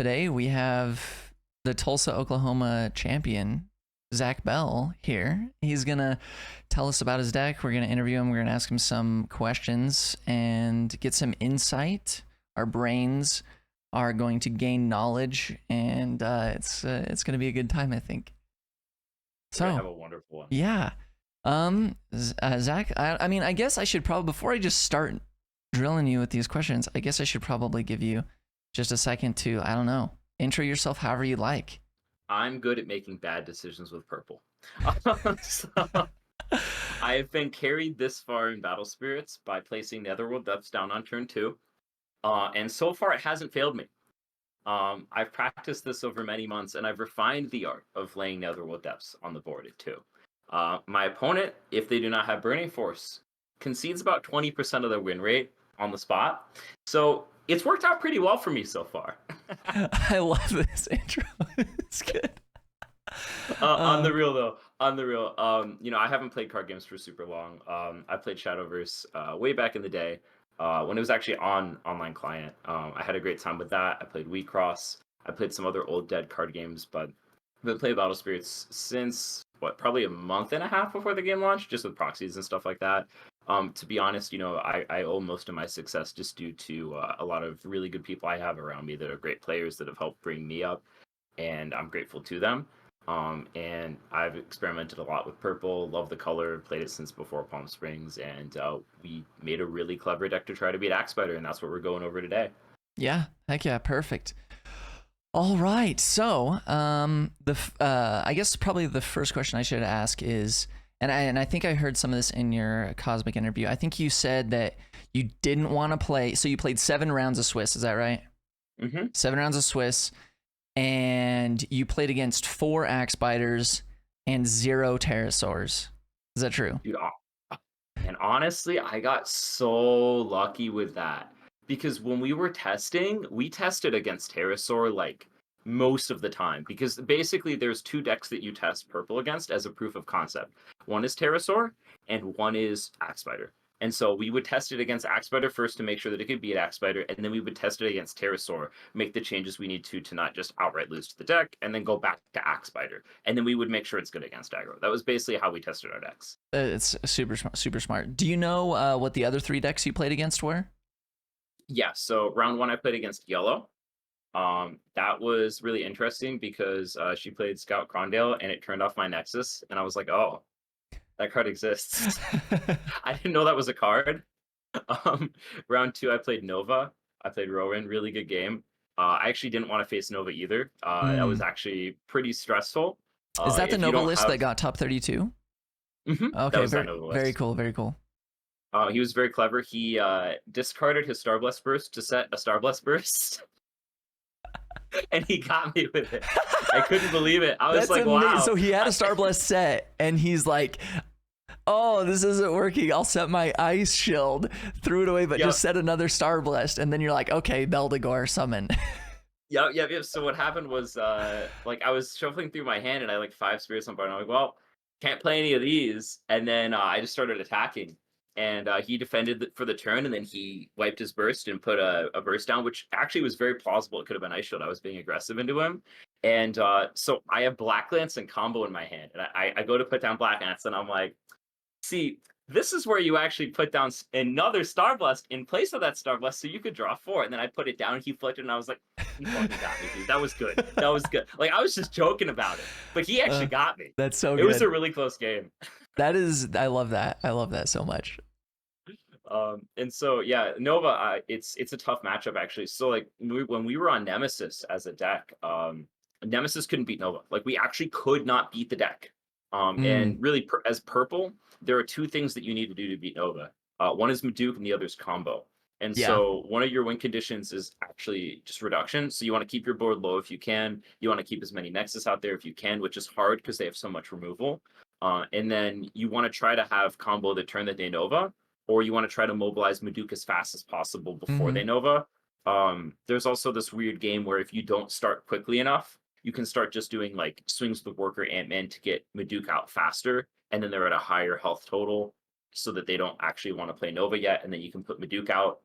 today we have the Tulsa, Oklahoma champion, Zack Bell, here. He's going to tell us about his deck. We're going to interview him. We're going to ask him some questions and get some insight. Our brains are going to gain knowledge, and it's going to be a good time, I think. So have a wonderful one. Yeah. Zack, I mean, I guess I should probably, before I just start drilling you with these questions, I guess I should probably give you just a second to, I don't know, intro yourself however you like. I'm good at making bad decisions with purple. So, I have been carried this far in Battle Spirits by placing Netherworld Depths down on turn 2. And so far it hasn't failed me. I've practiced this over many months, and I've refined the art of laying Netherworld Depths on the board at 2. My opponent, if they do not have Burning Force, concedes about 20% of their win rate on the spot. So it's worked out pretty well for me so far. I love this intro. It's good. On the real though, I haven't played card games for super long. I played Shadowverse way back in the day when it was actually on online client. I had a great time with that. I played Cross. I played some other old dead card games, but I've been playing Battle Spirits since probably a month and a half before the game launched, just with proxies and stuff like that. To be honest, I owe most of my success just due to a lot of really good people I have around me that are great players that have helped bring me up, and I'm grateful to them. And I've experimented a lot with purple, love the color, played it since before Palm Springs, and we made a really clever deck to try to beat Axe Spider, and that's what we're going over today. Yeah, heck yeah, perfect. All right, so I guess probably the first question I should ask is, and I think I heard some of this in your Cosmic interview. I think you said that you didn't want to play, so you played 7 rounds of Swiss, is that right? Mm-hmm. 7 rounds of Swiss, and you played against 4 Axe Spiders and 0 Pterosaurs. Is that true? Dude, and honestly, I got so lucky with that. Because when we were testing, we tested against Pterosaur like most of the time. Because basically there's 2 decks that you test purple against as a proof of concept. One is Pterosaur and one is Axe Spider. And so we would test it against Axe Spider first to make sure that it could beat Axe Spider, and then we would test it against Pterosaur, make the changes we need to not just outright lose to the deck, and then go back to Axe Spider. And then we would make sure it's good against aggro. That was basically how we tested our decks. It's super smart. Do you know what the other 3 decks you played against were? Yeah, so round 1 I played against Yellow. That was really interesting because she played Scout Crondale and it turned off my Nexus, and I was like, oh, that card exists. I didn't know that was a card. Round 2 I played Nova. I played Rowan, really good game. I actually didn't want to face Nova either. That was actually pretty stressful. Is that the Nova list that got top 32? Mm-hmm. Okay, very cool, very cool. He was very clever. He discarded his Starblast Burst to set a Starblast Burst. And he got me with it. I couldn't believe it. I was like, wow. So he had a Starblast set, and he's like, oh, this isn't working. I'll set my Ice Shield, threw it away, but just set another Starblast. And then you're like, okay, Beldegor, summon. Yep. So what happened was, I was shuffling through my hand, and I had 5 spirits on board, and I'm like, well, can't play any of these. And then I just started attacking. And he defended for the turn, and then he wiped his burst and put a burst down, which actually was very plausible. It could have been Ice Shield. I was being aggressive into him. And so I have Black Lance and combo in my hand. And I go to put down Black Lance, and I'm like, see, this is where you actually put down another Starblast in place of that Starblast so you could draw 4. And then I put it down, and he flipped it, and I was like, you fucking got me, dude. That was good. That was good. I was just joking about it. But he actually got me. That's so good. It was a really close game. I love that. I love that so much. And so yeah, Nova, it's a tough matchup actually. So when we were on Nemesis as a deck, Nemesis couldn't beat Nova. We actually could not beat the deck. And really as purple, there are 2 things that you need to do to beat Nova. One is Meduke and the other is combo. And so one of your win conditions is actually just reduction. So you want to keep your board low if you can. You want to keep as many Nexus out there if you can, which is hard because they have so much removal. And then you want to try to have combo the turn that they Nova, or you want to try to mobilize Meduke as fast as possible before they Nova. There's also this weird game where if you don't start quickly enough, you can start just doing swings with Worker Ant-Man to get Meduke out faster, and then they're at a higher health total so that they don't actually want to play Nova yet, and then you can put Meduke out.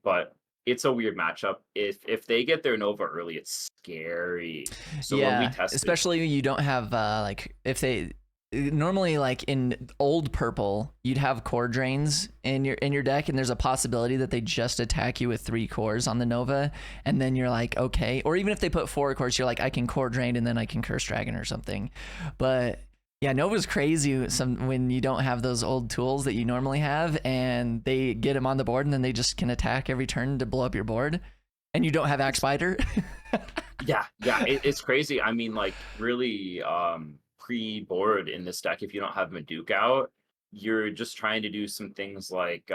But it's a weird matchup. If they get their Nova early, it's scary. So when we Yeah, tested, especially you don't have like if they normally like in old purple you'd have core drains in your deck, and there's a possibility that they just attack you with 3 cores on the Nova, and then you're like okay, or even if they put 4 cores you're like I can core drain and then I can curse dragon or something. But yeah, Nova's crazy when you don't have those old tools that you normally have, and they get them on the board and then they just can attack every turn to blow up your board, and you don't have Axe Spider. yeah, it's crazy. I mean, like really, pre-board in this deck, if you don't have Meduke out, you're just trying to do some things like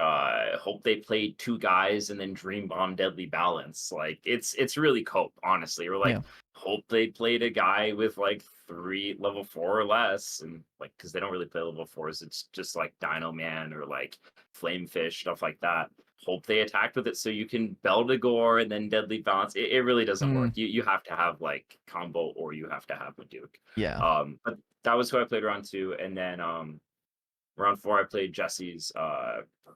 hope they played 2 guys and then Dream Bomb Deadly Balance. Like it's really cope, honestly. Or like Yeah. hope they played a guy with like 3 level 4 or less, and like because they don't really play level 4s, it's just like Dino Man or like Flamefish, stuff like that. Hope they attacked with it so you can Bell to Gore and then Deadly Balance. It really doesn't work. You have to have like combo, or you have to have Meduke. Yeah. But that was who I played round 2, and then round 4 I played Jesse's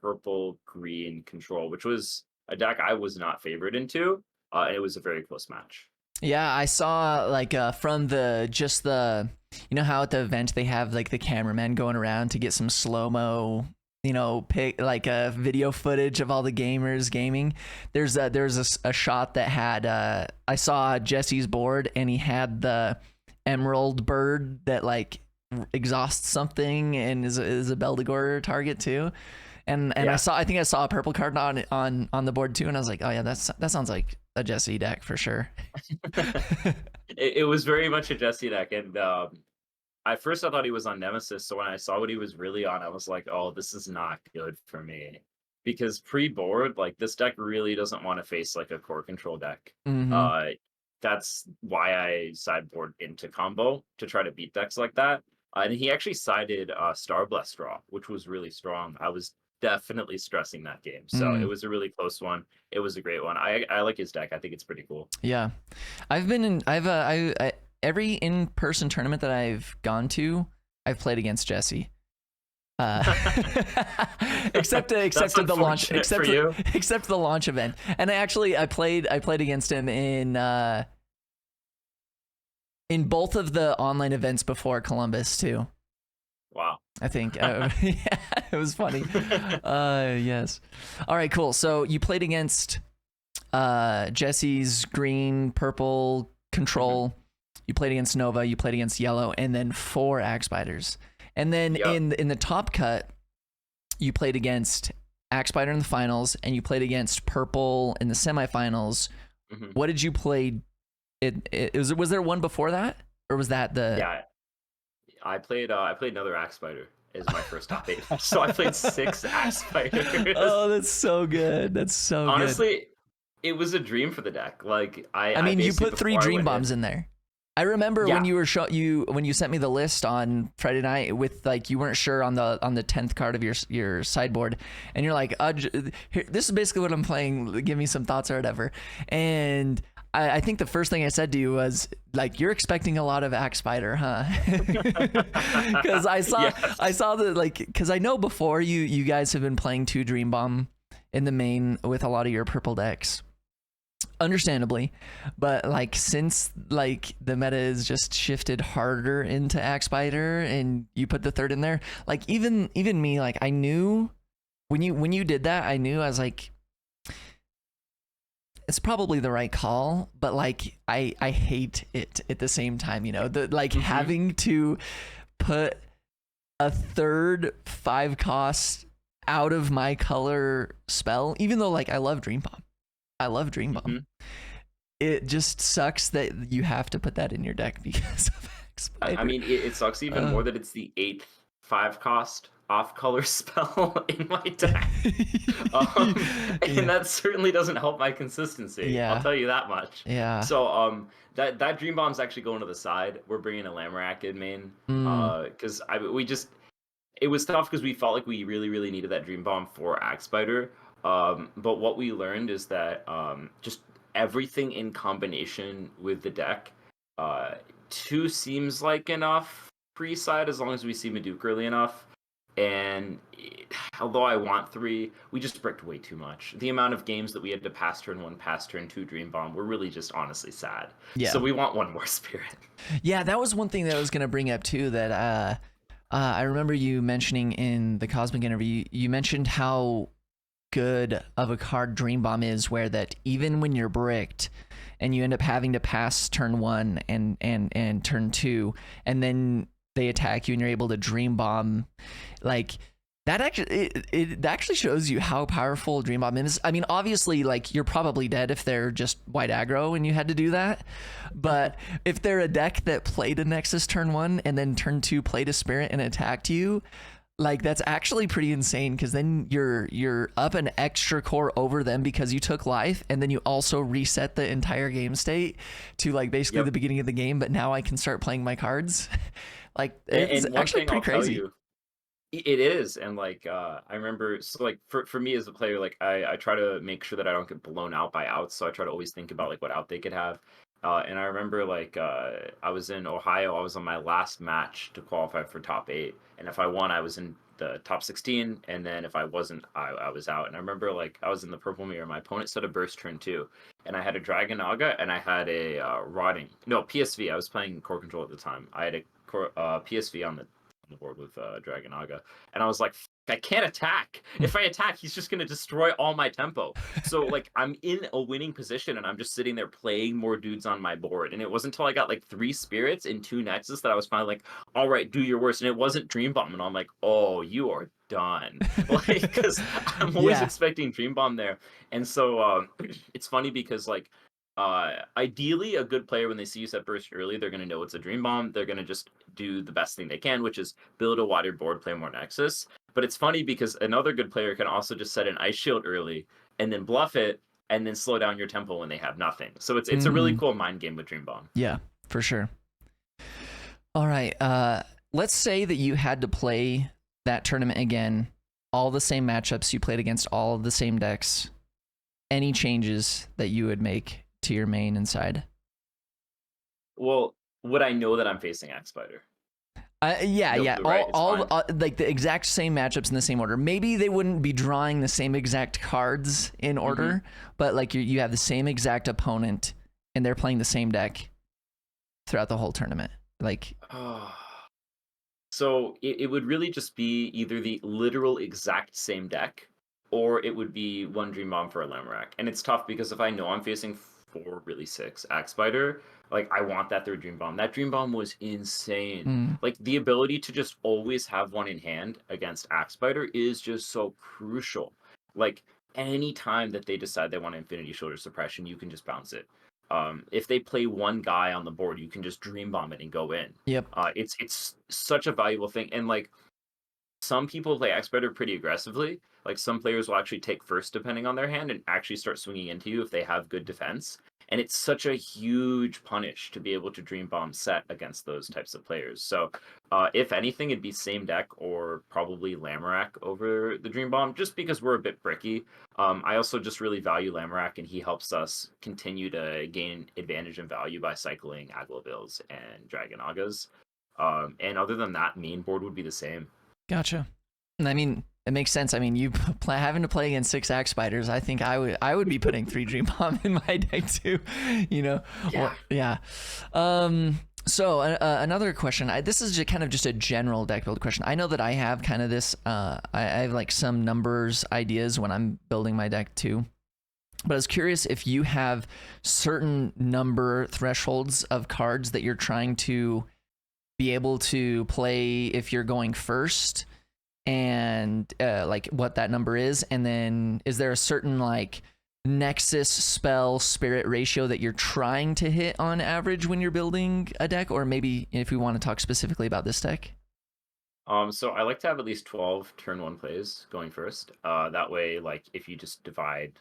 purple green control, which was a deck I was not favored into, and it was a very close match. Yeah, I saw like from the you know how at the event they have like the cameraman going around to get some slow-mo, you know, pick like video footage of all the gamers gaming. There's a shot that had I saw Jesse's board, and he had the emerald bird that like exhausts something and is a Beldegor target too. And Yeah. I think I saw a purple card on the board too, and I was like, oh yeah, that sounds like a Jesse deck for sure. It was very much a Jesse deck, and at first I thought he was on Nemesis, so when I saw what he was really on, I was like, oh, this is not good for me. Because pre-board, like this deck really doesn't want to face like a core control deck. Mm-hmm. That's why I sideboard into combo to try to beat decks like that. And he actually sided Star Blessed Draw, which was really strong. I was definitely stressing that game. So it was a really close one. It was a great one. I like his deck. I think it's pretty cool. Yeah, every in-person tournament that I've gone to, I've played against Jesse. Except the launch, except the launch event. And I played against him in both of the online events before Columbus too. Wow. I think yeah, it was funny. Yes. All right, cool. So you played against Jesse's green, purple control. You played against Nova, you played against yellow, and then 4 Axe Spiders. And then in the top cut, you played against Axe Spider in the finals, and you played against purple in the semifinals. What did you play? Was there one before that, or was that the? Yeah, I played another Axe Spider as my first top 8. So I played 6 Axe Spiders. Oh, that's so good. That's so honestly, good. It was a dream for the deck. Like I mean, you put 3 Dream Bombs in there. I remember when you were when you sent me the list on Friday night with like you weren't sure on the 10th card of your sideboard, and you're like, this is basically what I'm playing. Give me some thoughts or whatever. And I think the first thing I said to you was like, you're expecting a lot of Axe Spider, huh? Because I saw the like, because I know before you guys have been playing 2 Dream Bomb in the main with a lot of your purple decks. Understandably, but like since like the meta is just shifted harder into Axe Spider and you put the 3rd in there, like even me, like I knew when you did that, I knew I was like, it's probably the right call, but like I hate it at the same time, you know, the like having to put a 3rd 5 cost out of my color spell, even though like I love Dream Bomb. It just sucks that you have to put that in your deck because of Axe Spider. I mean, it sucks even more that it's the 8th 5 cost off color spell in my deck. And that certainly doesn't help my consistency. Yeah. I'll tell you that much. Yeah. So that Dream Bomb's actually going to the side. We're bringing a Lamorak in main because it was tough because we felt like we really needed that Dream Bomb for Axe Spider. But what we learned is that just everything in combination with the deck, 2 seems like enough pre-side as long as we see Meduke early enough. And although I want 3, we just bricked way too much. The amount of games that we had to pass turn 1, pass turn 2 Dream Bomb were really just honestly sad. So Yeah. we want one more Spirit. Yeah, that was one thing that I was going to bring up too, that I remember you mentioning in the Cosmic interview, you mentioned how good of a card Dream Bomb is, where that even when you're bricked and you end up having to pass turn 1 and turn 2, and then they attack you and you're able to Dream Bomb, like that actually it actually shows you how powerful Dream Bomb is. I mean, obviously, like, you're probably dead if they're just white aggro and you had to do that, but if they're a deck that played a Nexus turn 1 and then turn 2 played a Spirit and attacked you, like, that's actually pretty insane, because then you're up an extra core over them because you took life, and then you also reset the entire game state to, like, basically the beginning of the game, but now I can start playing my cards. Like, it's And one actually thing pretty I'll tell crazy. you, it is. And like I remember, so like for me as a player, like I try to make sure that I don't get blown out by outs, so I try to always think about like what out they could have. And I remember like I was in Ohio, I was on my last match to qualify for top 8, and if I won I was in the top 16, and then if I wasn't, I was out. And I remember like I was in the purple mirror, my opponent set a burst turn 2, and I had a Dragon Naga and I had a rotting, no, PSV. I was playing core control at the time. I had a PSV on the board with Dragon Naga, and I was like, I can't attack. If I attack, he's just gonna destroy all my tempo. So like I'm in a winning position, and I'm just sitting there playing more dudes on my board. And it wasn't until I got like 3 spirits and 2 nexus that I was finally like, all right, do your worst. And it wasn't Dream Bomb, and I'm like, oh, you are done. Like, because I'm always Yeah. expecting Dream Bomb there. And so it's funny because like ideally, a good player, when they see you set burst early, they're going to know it's a Dream Bomb. They're going to just do the best thing they can, which is build a wider board, play more Nexus. But it's funny because another good player can also just set an Ice Shield early and then bluff it and then slow down your tempo when they have nothing. So it's a really cool mind game with Dream Bomb. Yeah, for sure. All right. Let's say that you had to play that tournament again, all the same matchups, you played against all of the same decks. Any changes that you would make to your main inside? Well, would I know that I'm facing Axe Spider? Yeah, No yeah. clue, right? It's All fine. like the exact same matchups in the same order. Maybe they wouldn't be drawing the same exact cards in order, but like you have the same exact opponent and they're playing the same deck throughout the whole tournament. Like, So it would really just be either the literal exact same deck, or it would be one Dream Bomb for a Lamorak. And it's tough because if I know I'm facing 4 really 6 Axe Spider, like I want that 3rd Dream Bomb. That Dream Bomb was insane. Like the ability to just always have one in hand against Axe Spider is just so crucial. Like any time that they decide they want Infinity Shoulder Suppression, you can just bounce it. If they play one guy on the board, you can just Dream Bomb it and go in. yep. It's such a valuable thing. And like some people play Expeditor pretty aggressively. Like some players will actually take first depending on their hand and actually start swinging into you if they have good defense. And it's such a huge punish to be able to Dream Bomb set against those types of players. So if anything, it'd be same deck or probably Lamorak over the Dream Bomb, just because we're a bit bricky. I also just really value Lamorak, and he helps us continue to gain advantage and value by cycling Aglabills and Dragon Agas. And other than that, main board would be the same. Gotcha. I mean, it makes sense. I mean, you having to play against 6 Axe Spiders. I think I would be putting 3 Dream Bomb in my deck too. You know. Yeah. Yeah. So another question. This is kind of just a general deck build question. I know that I have kind of this. I have like some numbers ideas when I'm building my deck too. But I was curious if you have certain number thresholds of cards that you're trying to be able to play if you're going first, and like what that number is, and then is there a certain like Nexus spell spirit ratio that you're trying to hit on average when you're building a deck, or maybe if we want to talk specifically about this deck? So I like to have at least 12 turn 1 plays going first. That way, like if you just divide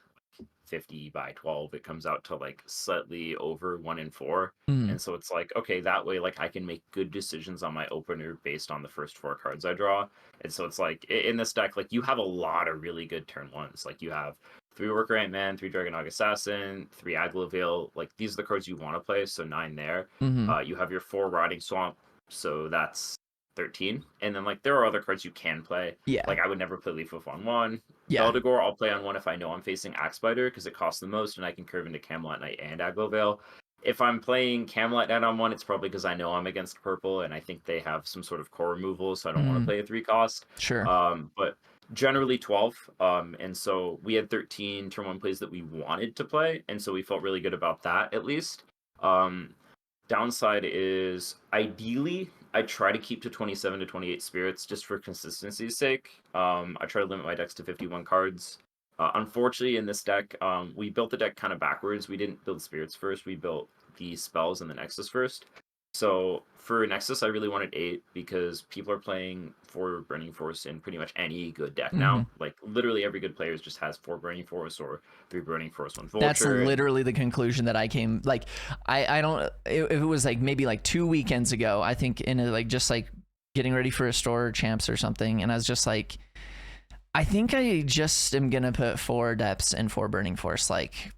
50 by 12, it comes out to like slightly over 1 in 4. And so it's like, okay, that way like I can make good decisions on my opener based on the first 4 cards I draw. And so it's like in this deck, like you have a lot of really good turn 1s. Like you have 3 Worker Ant-Man, 3 Dragonog Assassin, 3 Aglavale. Like these are the cards you want to play, so 9 there. You have your 4 Rotting Swamp, so that's 13, and then like there are other cards you can play. Yeah. Like I would never play Leaf of on 1. Yeah. Beldegor, I'll play on 1 if I know I'm facing Axe Spider because it costs the most, and I can curve into Camelot Knight and Aglovale. If I'm playing Camelot Knight on 1, it's probably because I know I'm against purple, and I think they have some sort of core removal, so I don't want to play a 3 cost. Sure. But generally 12. And so we had 13 turn 1 plays that we wanted to play, and so we felt really good about that at least. Downside is ideally I try to keep to 27 to 28 spirits just for consistency's sake. I try to limit my decks to 51 cards. Unfortunately, in this deck, we built the deck kind of backwards. We didn't build spirits first. We built the spells and the Nexus first. So for Nexus, I really wanted 8 because people are playing 4 Burning Force in pretty much any good deck now. Like literally every good player just has 4 Burning Force or 3 Burning Force, 1 Vulture. That's literally the conclusion that I came. Like I don't. If it was like maybe like 2 weekends ago, I think in a, like just like getting ready for a store champs or something, and I was just like, I think I just am gonna put 4 Depths and 4 Burning Force. Like,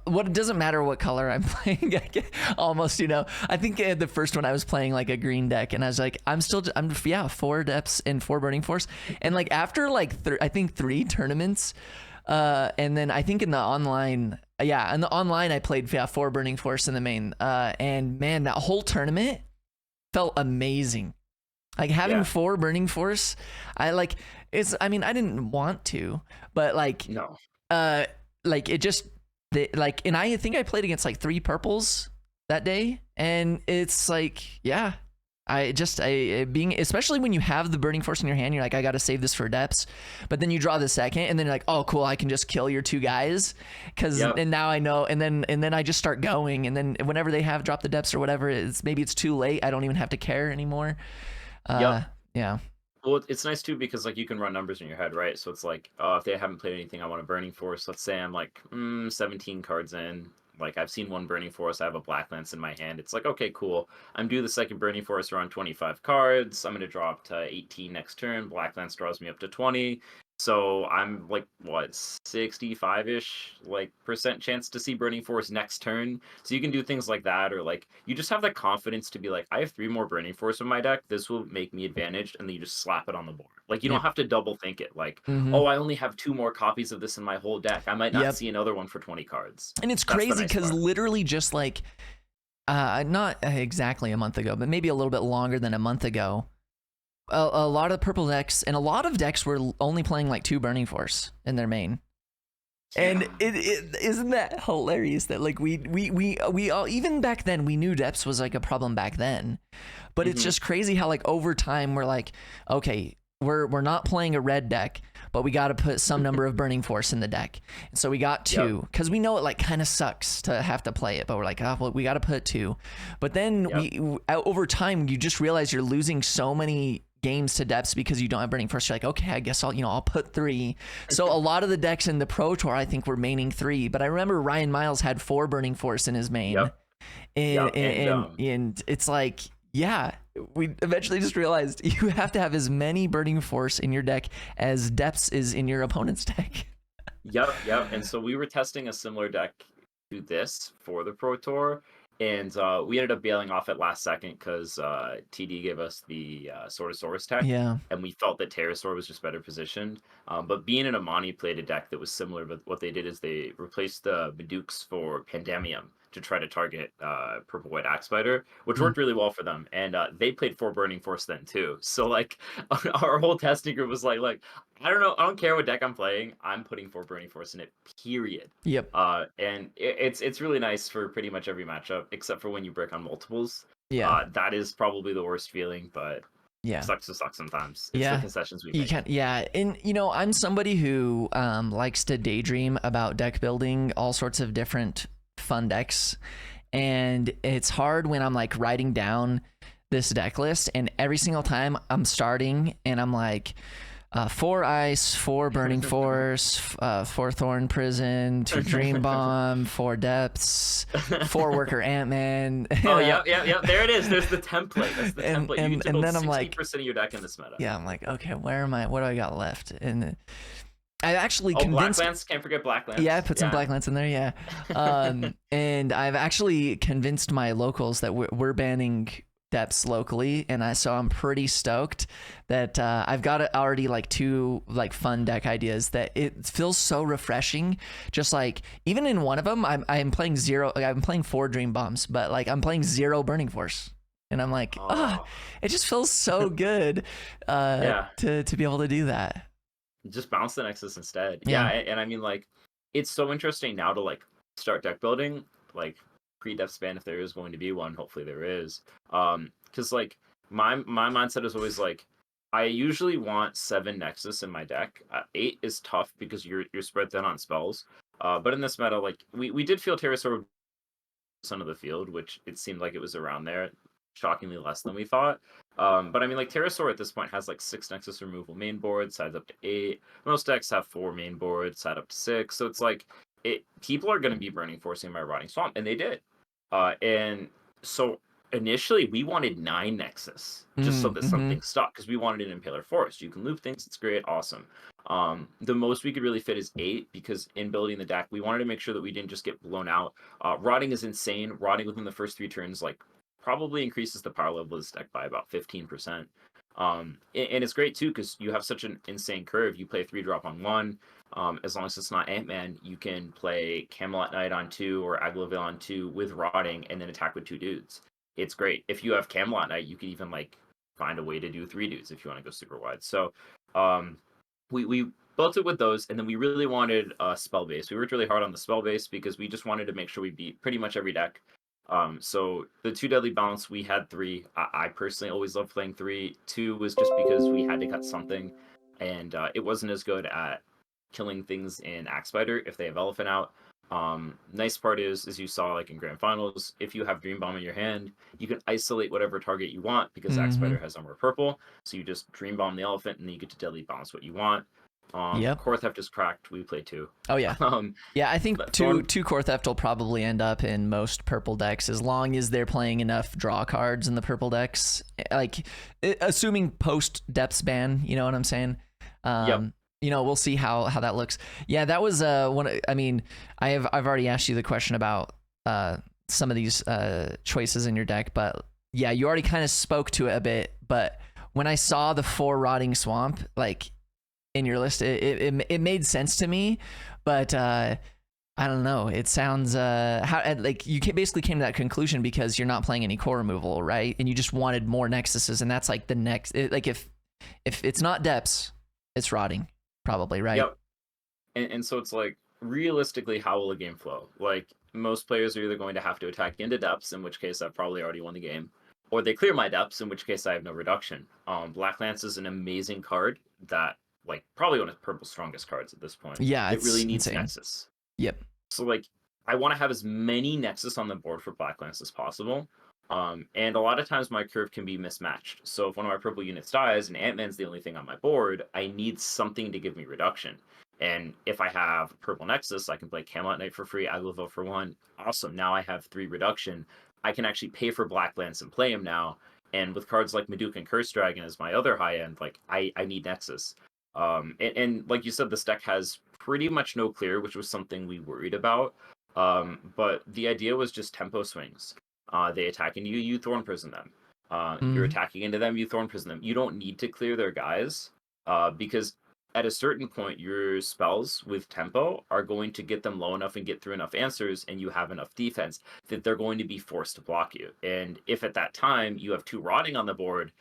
what, it doesn't matter what color I'm playing. Almost, you know. I think the first one I was playing like a green deck, and I was like, I'm 4 Depths and 4 Burning Force, and like after like I think 3 tournaments, and then I think in the online, I played 4 Burning Force in the main, and man, that whole tournament felt amazing. Like having 4 Burning Force, I mean, I didn't want to, but like, no, like it just, and I think I played against like 3 purples that day, and it's like, yeah, being, especially when you have the Burning Force in your hand, you're like, I got to save this for depths, but then you draw the second, and then you're like, oh cool, I can just kill your 2 guys, and now I know, and then I just start going, and then whenever they have dropped the depths or whatever, maybe it's too late, I don't even have to care anymore. Yeah. Well, it's nice too because like you can run numbers in your head, right? So it's like, if they haven't played anything, I want a Burning Force. Let's say I'm like 17 cards in. Like I've seen 1 Burning Force. I have a Black Lance in my hand. It's like, okay, cool. I'm due the second Burning Force around 25 cards. I'm gonna draw up to 18 next turn. Black Lance draws me up to 20. So I'm like, what, 65-ish like % chance to see Burning Force next turn. So you can do things like that, or like you just have the confidence to be like, I have 3 more Burning Force in my deck. This will make me advantaged, and then you just slap it on the board. Like you don't have to double think it. Like, oh, I only have 2 more copies of this in my whole deck. I might not see another one for 20 cards. And it's crazy because literally just like, not exactly a month ago, but maybe a little bit longer than a month ago, a lot of purple decks and a lot of decks were only playing like 2 Burning Force in their main. And it isn't that hilarious that like we all, even back then, we knew depths was like a problem back then, but it's just crazy how like over time we're like, okay, we're not playing a red deck, but we got to put some number of Burning Force in the deck. And so we got 2 because we know it like kind of sucks to have to play it, but we're like, oh, well, we got to put 2. But then we over time, you just realize you're losing so many games to depths because you don't have Burning Force. You're like, okay, I guess I'll put 3. So a lot of the decks in the Pro Tour, I think, were maining 3. But I remember Ryan Miles had 4 Burning Force in his main. And it's like, yeah, we eventually just realized you have to have as many Burning Force in your deck as depths is in your opponent's deck. Yep. And so we were testing a similar deck to this for the Pro Tour, and we ended up bailing off at last second because TD gave us the Sortosaurus tech, and we felt that Pterosaur was just better positioned. But Bean and Amani played a deck that was similar, but what they did is they replaced the Medukes for Pandemium to try to target Purple White Axe Spider, which worked really well for them. And they played 4 Burning Force then too. So like our whole testing group was like, I don't know, I don't care what deck I'm playing, I'm putting 4 Burning Force in it, period. And it's really nice for pretty much every matchup, except for when you break on multiples. That is probably the worst feeling, but sucks to suck sometimes. It's the concessions we make. And I'm somebody who likes to daydream about deck building all sorts of different fun decks, and it's hard when I'm like writing down this deck list, and every single time I'm starting and I'm like 4 Ice, 4 Burning Force, 4 Thorn Prison, 2 Dream Bomb, 4 Depths, 4 Worker Ant-Man. Yeah, there it is. There's the template. That's the template. You can and then I'm like, 60% of your deck in this meta. I'm like, okay, where am I? What do I got left? And I actually convinced. Black Lance, can't forget Black Lance. Yeah, I put some Black Lance in there. And I've actually convinced my locals that we're banning depths locally, and I'm pretty stoked that I've got already like 2 like fun deck ideas that it feels so refreshing. Just like even in one of them, I'm playing 4 Dream Bombs, but like I'm playing 0 Burning Force, and I'm like, it just feels so good to be able to do that. Just bounce the Nexus instead. Yeah. And I mean, like, it's so interesting now to like start deck building, like pre-depth span, if there is going to be one. Hopefully there is. Because like my mindset is always like, I usually want 7 Nexus in my deck. 8 is tough because you're spread thin on spells. But in this meta, like we did feel Terrasaur of the field, which it seemed like it was around there, shockingly less than we thought. But I mean, like Terrasaur at this point has like 6 Nexus removal main boards, sides up to 8. Most decks have 4 main boards, side up to 6. So it's like people are going to be burning forcing my Rotting Swamp, and they did. And so initially we wanted 9 Nexus just so that something stuck, because we wanted an Impaler Forest. You can loop things, it's great, awesome. The most we could really fit is 8, because in building the deck, we wanted to make sure that we didn't just get blown out. Rotting is insane. Rotting within the first 3 turns, like, probably increases the power level of this deck by about 15%. And it's great too, because you have such an insane curve. You play 3-drop on 1. As long as it's not Ant-Man, you can play Camelot Knight on 2 or Aglavale on 2 with Rotting and then attack with 2 dudes. It's great. If you have Camelot Knight, you can even like find a way to do 3 dudes if you want to go super wide. So we built it with those, and then we really wanted spell base. We worked really hard on the spell base because we just wanted to make sure we beat pretty much every deck. So the 2 deadly balance, we had 3. I personally always loved playing 3. 2 was just because we had to cut something, and it wasn't as good at killing things in Axe Spider if they have Elephant out. Nice part is, as you saw like in Grand Finals, if you have Dream Bomb in your hand, you can isolate whatever target you want, because Axe Spider has Armor Purple. So you just Dream Bomb the Elephant, and then you get to deadly balance what you want. Core Theft is cracked. We play 2. Oh yeah. Yeah, I think two Core Theft will probably end up in most purple decks, as long as they're playing enough draw cards in the purple decks. Like, assuming post depths ban, you know what I'm saying? You know, we'll see how that looks. Yeah, that was one. I mean, I've already asked you the question about some of these choices in your deck, but yeah, you already kind of spoke to it a bit. But when I saw the 4 Rotting Swamp like in your list, it made sense to me. But I don't know. It sounds like you basically came to that conclusion because you're not playing any core removal, right? And you just wanted more Nexuses, and that's like the next. Like if it's not depths, it's Rotting. Probably, right? Yep. And so it's like, realistically, how will a game flow? Like, most players are either going to have to attack into depths, in which case I've probably already won the game, or they clear my depths, in which case I have no reduction. Black Lance is an amazing card that, like, probably one of Purple's strongest cards at this point. Yeah, it really needs insane. Nexus. Yep. So, like, I want to have as many Nexus on the board for Black Lance as possible. And a lot of times my curve can be mismatched. So if one of my purple units dies and Ant-Man's the only thing on my board, I need something to give me reduction. And if I have purple Nexus, I can play Camelot Knight for free, Aglavale for 1. Awesome. Now I have 3 reduction. I can actually pay for Black Lance and play him now. And with cards like Meduke and Curse Dragon as my other high end, like I need Nexus. And like you said, this deck has pretty much no clear, which was something we worried about. But the idea was just tempo swings. They attack into you, you Thorn Prison them. You're attacking into them, you Thorn Prison them. You don't need to clear their guys, because at a certain point, your spells with tempo are going to get them low enough and get through enough answers, and you have enough defense that they're going to be forced to block you. And if at that time you have 2 Rotting on the board,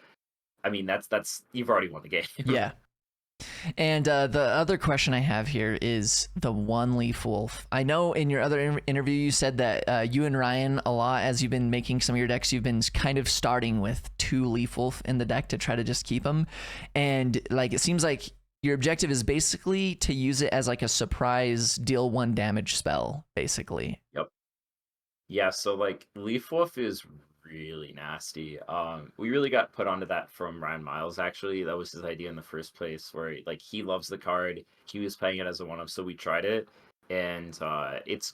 I mean, that's you've already won the game. Yeah. And the other question I have here is the 1 Leaf Wolf. I know in your other interview you said that you and Ryan, a lot as you've been making some of your decks, you've been kind of starting with 2 Leaf Wolf in the deck to try to just keep them. And like, it seems like your objective is basically to use it as like a surprise deal 1 damage spell, basically. Yep. Yeah, so like Leaf Wolf is really nasty. We really got put onto that from Ryan Miles, actually. That was his idea in the first place, where like he loves the card. He was playing it as a 1-of, so we tried it, and it's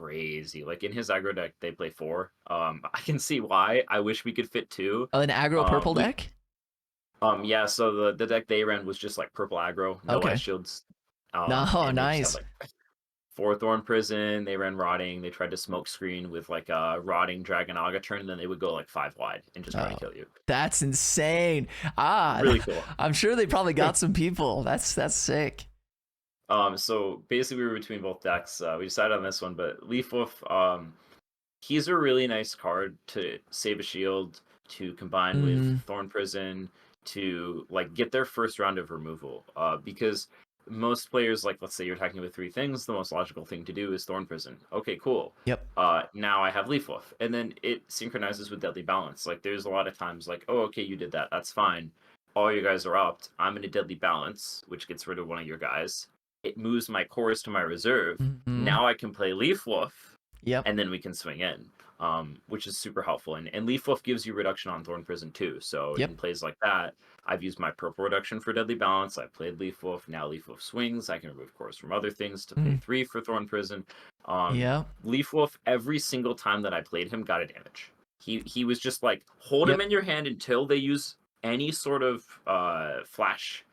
crazy. Like in his aggro deck, they play 4. I can see why. I wish we could fit 2. Oh, an aggro purple deck? Yeah, so the deck they ran was just like purple aggro, no Okay. ice shields. No, nice. Had, like, For Thorn Prison, they ran Rotting. They tried to smoke screen with like a Rotting Dragonaga turn, and then they would go like 5 wide and just try to kill you. That's insane. Really cool. I'm sure they probably got some people. That's sick. So basically we were between both decks. We decided on this one, but Leaf Wolf, he's a really nice card to save a shield, to combine with Thorn Prison, to like get their first round of removal. Because most players, like let's say you're attacking with 3 things, the most logical thing to do is Thorn Prison. Okay, cool. Yep. Now I have Leaf Wolf, and then it synchronizes with Deadly Balance. Like there's a lot of times like, oh, okay, you did that, that's fine. All you guys are up. I'm in a Deadly Balance, which gets rid of one of your guys. It moves my cores to my reserve. Now I can play Leaf Wolf. Yep. And then we can swing in, which is super helpful. And Leaf Wolf gives you reduction on Thorn Prison too. So in plays like that, I've used my purple reduction for Deadly Balance. I played Leaf Wolf. Now Leaf Wolf swings. I can remove cores from other things to pay 3 for Thorn Prison. Leaf Wolf, every single time that I played him, got a damage. He was just like, hold him in your hand until they use any sort of flash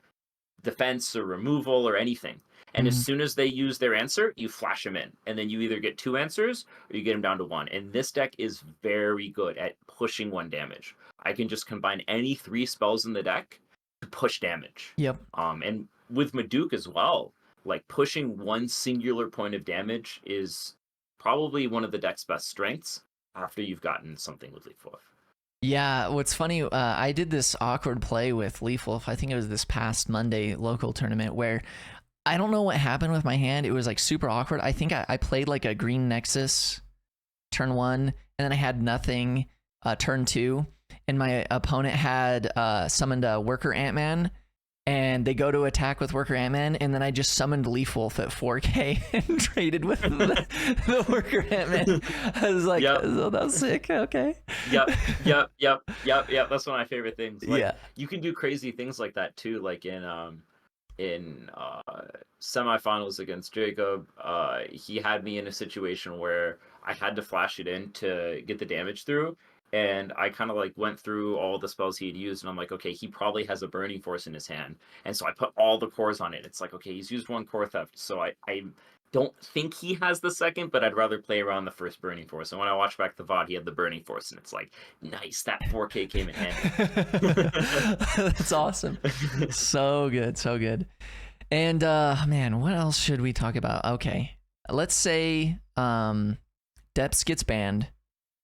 defense or removal or anything. And as soon as they use their answer, you flash them in. And then you either get 2 answers or you get them down to 1. And this deck is very good at pushing 1 damage. I can just combine any 3 spells in the deck to push damage. Yep. And with Meduke as well, like pushing 1 singular point of damage is probably one of the deck's best strengths after you've gotten something with Leaf Wolf. Yeah, what's funny, I did this awkward play with Leaf Wolf. I think it was this past Monday local tournament where I don't know what happened with my hand. It was like super awkward. I think I played like a green Nexus turn 1, and then I had nothing turn 2, and my opponent had summoned a Worker Ant-Man, and they go to attack with Worker Ant-Man, and then I just summoned Leaf Wolf at 4K and traded with the Worker Ant-Man. I was like, oh, that was sick. Okay. Yep. That's one of my favorite things. Like, you can do crazy things like that too. Like in semifinals against Jacob, he had me in a situation where I had to flash it in to get the damage through, and I kind of like went through all the spells he had used, and I'm like, okay, he probably has a Burning Force in his hand, and so I put all the cores on it. It's like, okay, he's used 1 core theft, so I don't think he has the second, but I'd rather play around the first Burning Force. And when I watch back the VOD, he had the Burning Force, and it's like, nice, that 4K came in handy. That's awesome. So good, so good. And man, what else should we talk about? Okay, let's say Depths gets banned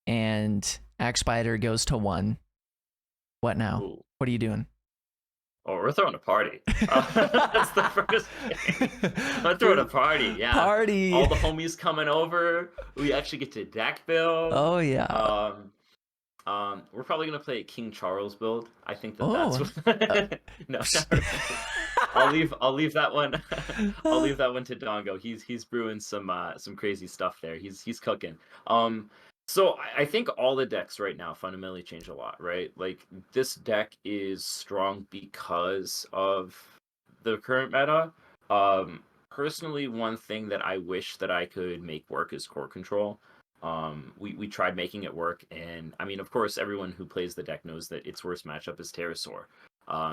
and Axe Spider goes to 1. What now? Ooh. What are you doing? Oh, we're throwing a party. That's the first thing. We're throwing a party, yeah. Party. All the homies coming over. We actually get to Zack Bell. Oh, yeah. We're probably going to play a King Charles build. I think that's what... No, I'll leave that one. I'll leave that one to Dongo. He's brewing some crazy stuff there. He's cooking. So I think all the decks right now fundamentally change a lot, right? Like this deck is strong because of the current meta. Personally, one thing that I wish that I could make work is core control. We tried making it work, and I mean, of course, everyone who plays the deck knows that its worst matchup is Pterosaur.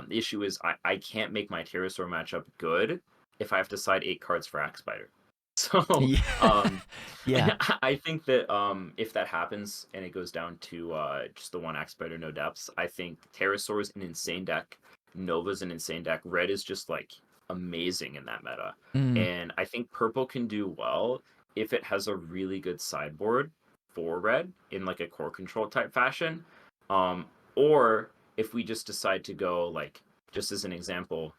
The issue is I can't make my Pterosaur matchup good if I have to side 8 cards for Axe Spider. So I think that if that happens and it goes down to just the 1 Axe Spider, no depths, I think Pterosaur is an insane deck. Nova's an insane deck. Red is just like amazing in that meta. And I think purple can do well if it has a really good sideboard for red in like a core control type fashion. Or if we just decide to go like, just as an example,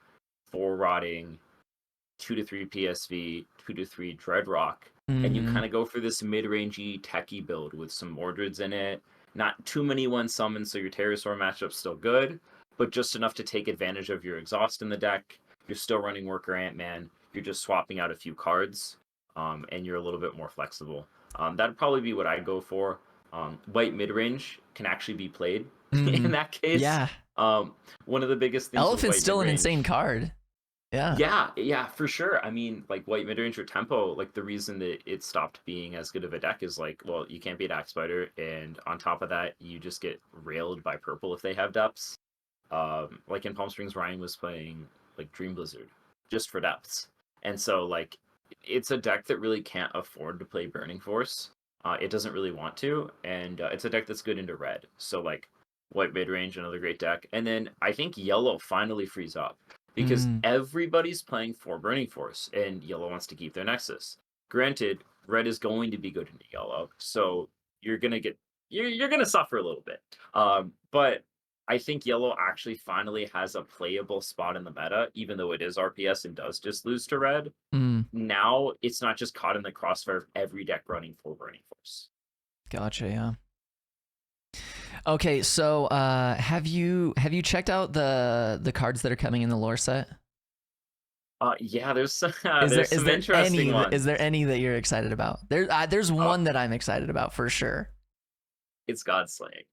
4 Rotting, 2-3 PSV, 2-3 Dreadrock, and you kind of go for this mid-rangey techie build with some Mordreds in it. Not too many 1 summons, so your Pterosaur matchup's still good, but just enough to take advantage of your exhaust in the deck. You're still running Worker Ant-Man. You're just swapping out a few cards, and you're a little bit more flexible. That'd probably be what I'd go for. White mid-range can actually be played in that case. Yeah. One of the biggest things. Elephant's still an insane card. Yeah, for sure. I mean, like white midrange or tempo, like the reason that it stopped being as good of a deck is like, well, you can't beat Axe Spider, and on top of that, you just get railed by purple if they have depths. Like in Palm Springs, Ryan was playing like Dream Blizzard just for depths, and so like it's a deck that really can't afford to play Burning Force. It doesn't really want to, and it's a deck that's good into red. So like white mid range, another great deck, and then I think yellow finally frees up because Mm, everybody's playing for Burning Force, and yellow wants to keep their Nexus. Granted, red is going to be good into yellow, so you're gonna get you're gonna suffer a little bit. But I think yellow actually finally has a playable spot in the meta, even though it is RPS and does just lose to red. mm, Now it's not just caught in the crossfire of every deck running full Burning Force. gotcha. Yeah. Okay, so have you checked out the cards that are coming in the lore set? Yeah, there's some, Is there's some interesting ones. is there any that you're excited about? There's one that I'm excited about for sure. It's God Slaying.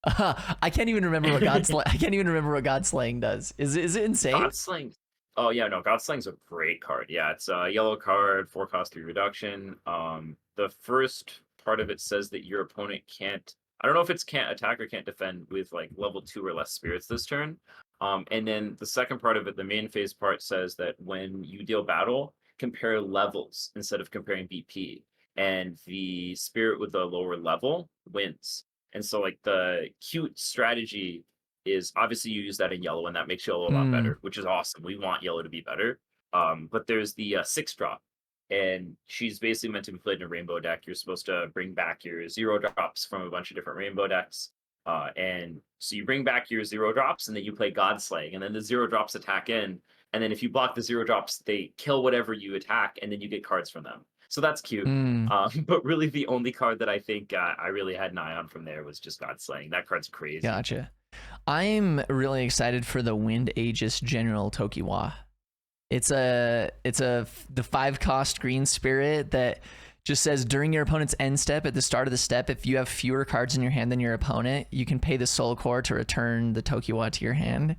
I can't even remember what I can't even remember what God Slaying does. Is it insane? God Slaying. Oh yeah, no, God Slaying's a great card. Yeah, it's a yellow card, 4 cost 3 reduction. The first part of it says that your opponent can't. I don't know if it's can't attack or can't defend with like level 2 or less spirits this turn. And then the second part of it, the main phase part, says that when you deal battle, compare levels instead of comparing BP, and the spirit with the lower level wins. And so like the cute strategy is obviously you use that in yellow, and that makes yellow a lot better, which is awesome. We want yellow to be better. But there's the 6-drop, and she's basically meant to be played in a rainbow deck. You're supposed to bring back your 0-drops from a bunch of different rainbow decks. And so you bring back your 0-drops, and then you play God Slaying, and then the 0-drops attack in. And then if you block the 0-drops, they kill whatever you attack, and then you get cards from them. So that's cute. But really, the only card that I think I really had an eye on from there was just God Slaying. That card's crazy. Gotcha. I'm really excited for the Wind Aegis General Tokiwa. It's the 5-cost green spirit that just says during your opponent's end step, at the start of the step, if you have fewer cards in your hand than your opponent, you can pay the soul core to return the Tokiwa to your hand.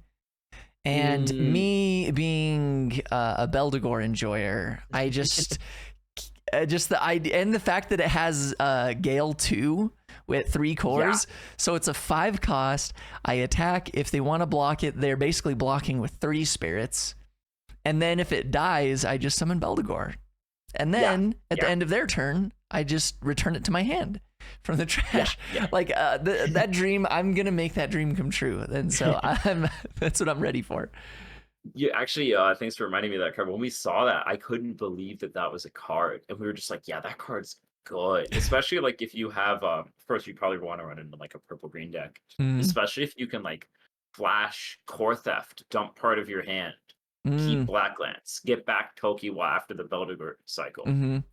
And me being a Beldegor enjoyer, I just the idea and the fact that it has Gale 2 with 3 cores. Yeah. So it's a 5-cost. I attack. If they want to block it, they're basically blocking with 3 spirits. And then if it dies, I just summon Beldegor. And then at the end of their turn, I just return it to my hand from the trash. Like that dream, I'm going to make that dream come true. And so that's what I'm ready for. Yeah, actually, thanks for reminding me of that card. When we saw that, I couldn't believe that that was a card, and we were just like, "Yeah, that card's good." Especially like if you have, first you probably want to run into like a purple green deck, especially if you can like flash Core Theft, dump part of your hand, keep Black Lance, get back Tokiwa after the Beldegor cycle.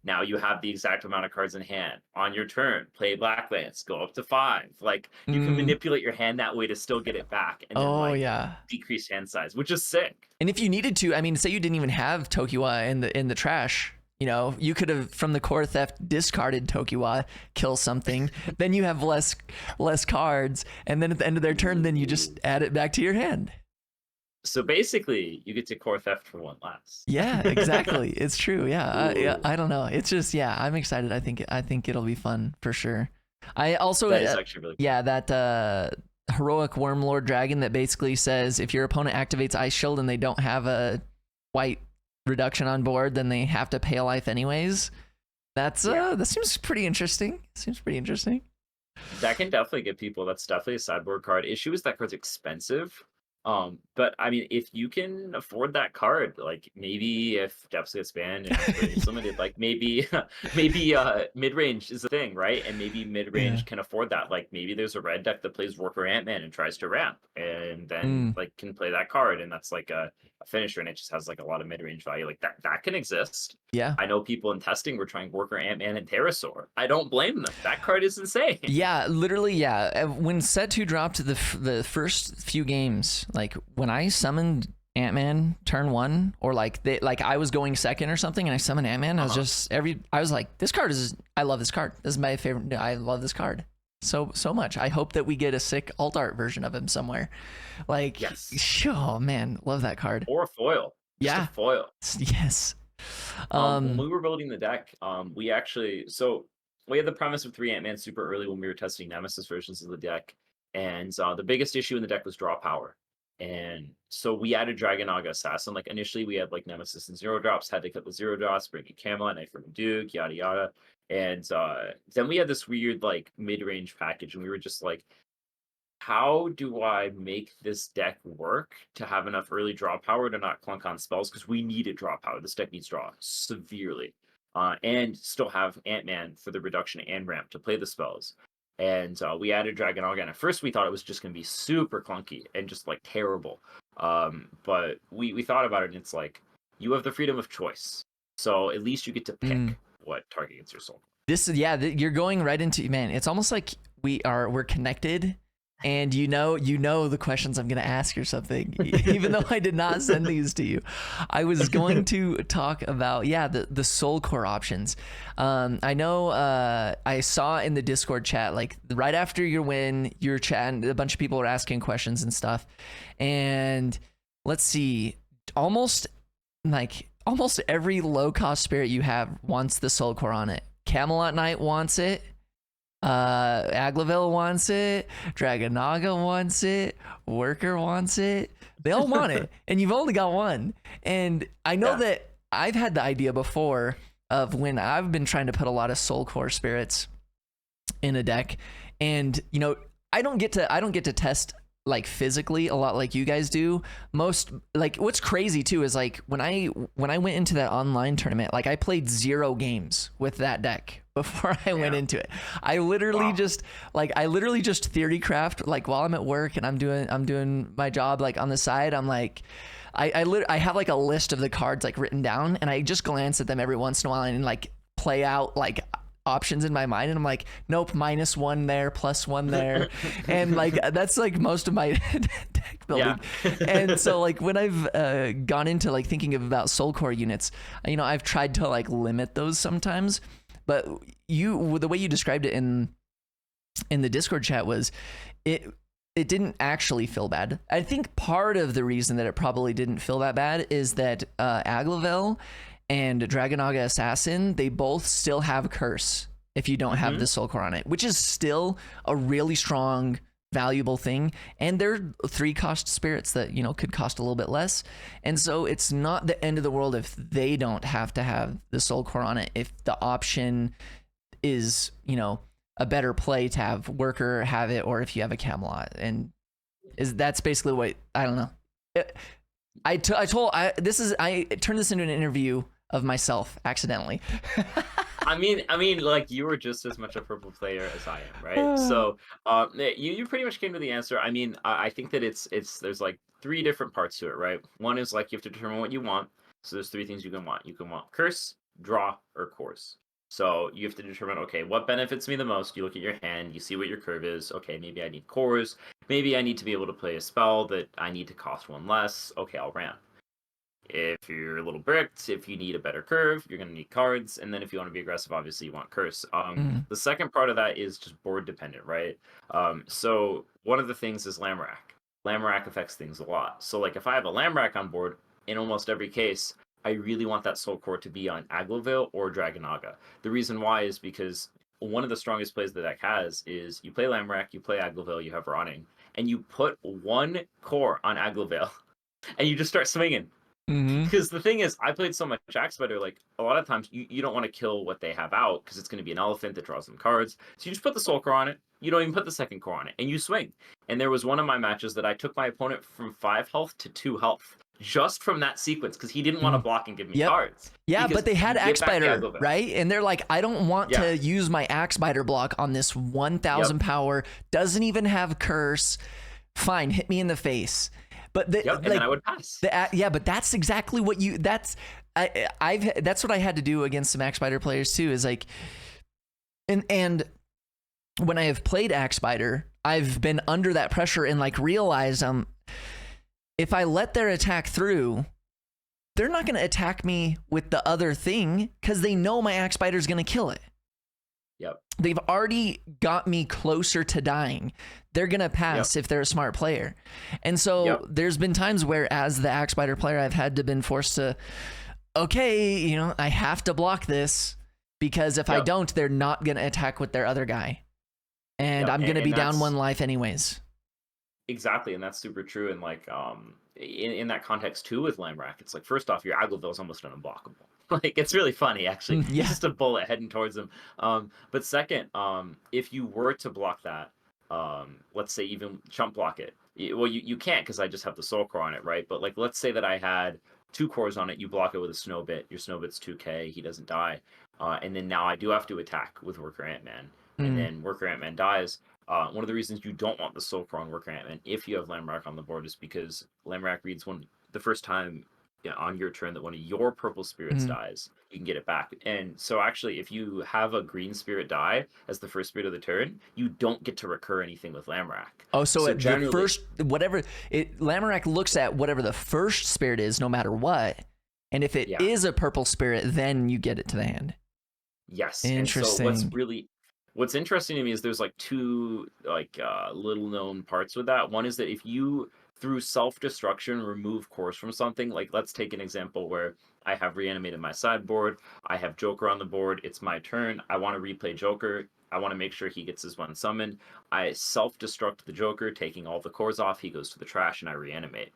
Now you have the exact amount of cards in hand. On your turn, play Black Lance, go up to 5. Like you can manipulate your hand that way to still get it back, and then decrease hand size, which is sick. And if you needed to, I mean, say you didn't even have Tokiwa in the trash, you know, you could have from the Core Theft discarded Tokiwa, kill something, then you have less cards, and then at the end of their turn, then you just add it back to your hand. So basically, you get to Core Theft for 1 less. Yeah, exactly. It's true. Yeah, I don't know. It's just I'm excited. I think it'll be fun for sure. I also that is actually really cool. that heroic Wormlord Dragon that basically says if your opponent activates Ice Shield and they don't have a white reduction on board, then they have to pay a life anyways. That seems pretty interesting. That can definitely get people. That's definitely a sideboard card. Issue is that card's expensive. But I mean, if you can afford that card, like maybe if depths gets banned and it's limited, like maybe mid range is a thing, right? And maybe mid range can afford that. Like maybe there's a red deck that plays Worker Ant-Man and tries to ramp, and then like can play that card, and that's like a finisher, and it just has like a lot of mid range value. Like that can exist. Yeah, I know people in testing were trying Worker Ant-Man and Pterosaur. I don't blame them. That card is insane. Yeah, literally. Yeah, when set 2 dropped the first few games, like when I summoned Ant-Man turn 1, or like I was going second or something, and I summoned Ant-Man, I was just I was like, this card is, I love this card. This is my favorite. I love this card so much. I hope that we get a sick alt art version of him somewhere. Like, yes. Oh man, love that card. Or a foil. Just a foil. Yes. When we were building the deck, we had the premise of 3 Ant-Man super early when we were testing Nemesis versions of the deck, and the biggest issue in the deck was draw power. And so we added Dragonaga Assassin. Like initially we had like Nemesis and zero drops, had to cut the zero drops, bring in Camelot, Knight from Meduke, yada yada. And then we had this weird like mid-range package, and we were just like, how do I make this deck work to have enough early draw power to not clunk on spells? Because we needed draw power. This deck needs draw severely. And still have Ant-Man for the reduction and ramp to play the spells. And we added Dragonaga, and at first we thought it was just going to be super clunky and just like terrible. But we thought about it, and it's like, you have the freedom of choice. So at least you get to pick what targets your soul. This is, yeah, you're going right into, man, it's almost like we're connected. And you know the questions I'm going to ask or something, even though I did not send these to you. I was going to talk about, the soul core options. I know I saw in the Discord chat, like right after your win, you're chatting, a bunch of people were asking questions and stuff. And let's see, almost every low cost spirit you have wants the soul core on it. Camelot Knight wants it. Aglaville wants it, Dragonaga wants it, Worker wants it. They all want it, and you've only got one. And I know that I've had the idea before of when I've been trying to put a lot of soul core spirits in a deck, and you know, I don't get to test like physically a lot like you guys do. Most, like, what's crazy too is like when I went into that online tournament, like I played 0 games with that deck before I went into it. I literally just theory craft, like while I'm at work and I'm doing my job like on the side. I'm like, I have like a list of the cards like written down, and I just glance at them every once in a while and like play out like options in my mind, and I'm like, nope, -1 there, +1 there. And like that's like most of my deck building. And so like when I've gone into like thinking about soul core units, you know, I've tried to like limit those sometimes, but the way you described it in the Discord chat was it didn't actually feel bad. I think part of the reason that it probably didn't feel that bad is that Aglaville and Dragonaga Assassin, they both still have Curse if you don't have the soul core on it, which is still a really strong, valuable thing. And they're 3-cost spirits that, you know, could cost a little bit less. And so it's not the end of the world if they don't have to have the soul core on it, if the option is, you know, a better play to have Worker have it, or if you have a Camelot. And that's basically what, I don't know. I turned this into an interview of myself accidentally. I mean, like you were just as much a purple player as I am, right? So, you pretty much came to the answer. I mean, I think that there's like 3 different parts to it, right? One is like you have to determine what you want. So there's 3 things you can want. You can want Curse, Draw, or Cores. So you have to determine, okay, what benefits me the most? You look at your hand, you see what your curve is. Okay, maybe I need Cores. Maybe I need to be able to play a spell that I need to cost 1 less. Okay, I'll ramp. If you're a little bricked, if you need a better curve, you're going to need cards. And then if you want to be aggressive, obviously you want Curse. The second part of that is just board dependent, right? So one of the things is Lamorak. Lamorak affects things a lot. So like if I have a Lamorak on board, in almost every case, I really want that soul core to be on Aglaville or Dragonaga. The reason why is because one of the strongest plays the deck has is you play Lamorak, you play Aglaville, you have running, and you put 1 core on Aglaville, and you just start swinging. Because the thing is, I played so much Axe Spider, like a lot of times you don't want to kill what they have out because it's going to be an elephant that draws them cards. So you just put the soul core on it. You don't even put the second core on it, and you swing. And there was one of my matches that I took my opponent from 5 health to 2 health just from that sequence because he didn't want to block and give me cards. Yeah, but they had Axe Spider, right? And they're like, I don't want to use my Axe Spider block on this 1,000 power, doesn't even have Curse. Fine, hit me in the face. But and then I would pass. But that's exactly what that's what I had to do against some Axe Spider players too, is like, and when I have played Axe Spider, I've been under that pressure and like realized if I let their attack through, they're not going to attack me with the other thing because they know my Axe Spider is going to kill it. They've already got me closer to dying. They're going to pass if they're a smart player. And so there's been times where as the Axe Spider player, I've had to been forced to, okay, you know, I have to block this because if I don't, they're not going to attack with their other guy. And I'm going to be down 1 life anyways. Exactly, and that's super true. And like in that context too with Lamrack, it's like first off, your Aglaville is almost unblockable. Like it's really funny actually. He's Yeah. just a bullet heading towards him. But second, if you were to block that, let's say even chump block it. Well, you can't because I just have the soul core on it, right? But like let's say that I had two cores on it, you block it with a snow bit. Your snow bit's 2k, he doesn't die. And then now I do have to attack with Worker Ant-Man. And Mm. then Worker Ant-Man dies. One of the reasons you don't want the Soul Core on Worker Ant-Man if you have Lamrack on the board is because Lamrack reads the first time on your turn that one of your purple spirits Mm. dies, you can get it back. And so actually, if you have a green spirit die as the first spirit of the turn, you don't get to recur anything with Lamrack. Oh, so at the generally, first, whatever Lamorak looks at whatever the first spirit is, no matter what, and if it is a purple spirit, then you get it to the hand. Yes. Interesting. And so what's interesting to me is there's like two like little known parts with that. One is that if you through self-destruction remove cores from something, like let's take an example where I have reanimated my sideboard, I have Joker on the board, it's my turn, I want to replay Joker, I want to make sure he gets his one summoned. I self-destruct the Joker, taking all the cores off, he goes to the trash and I reanimate.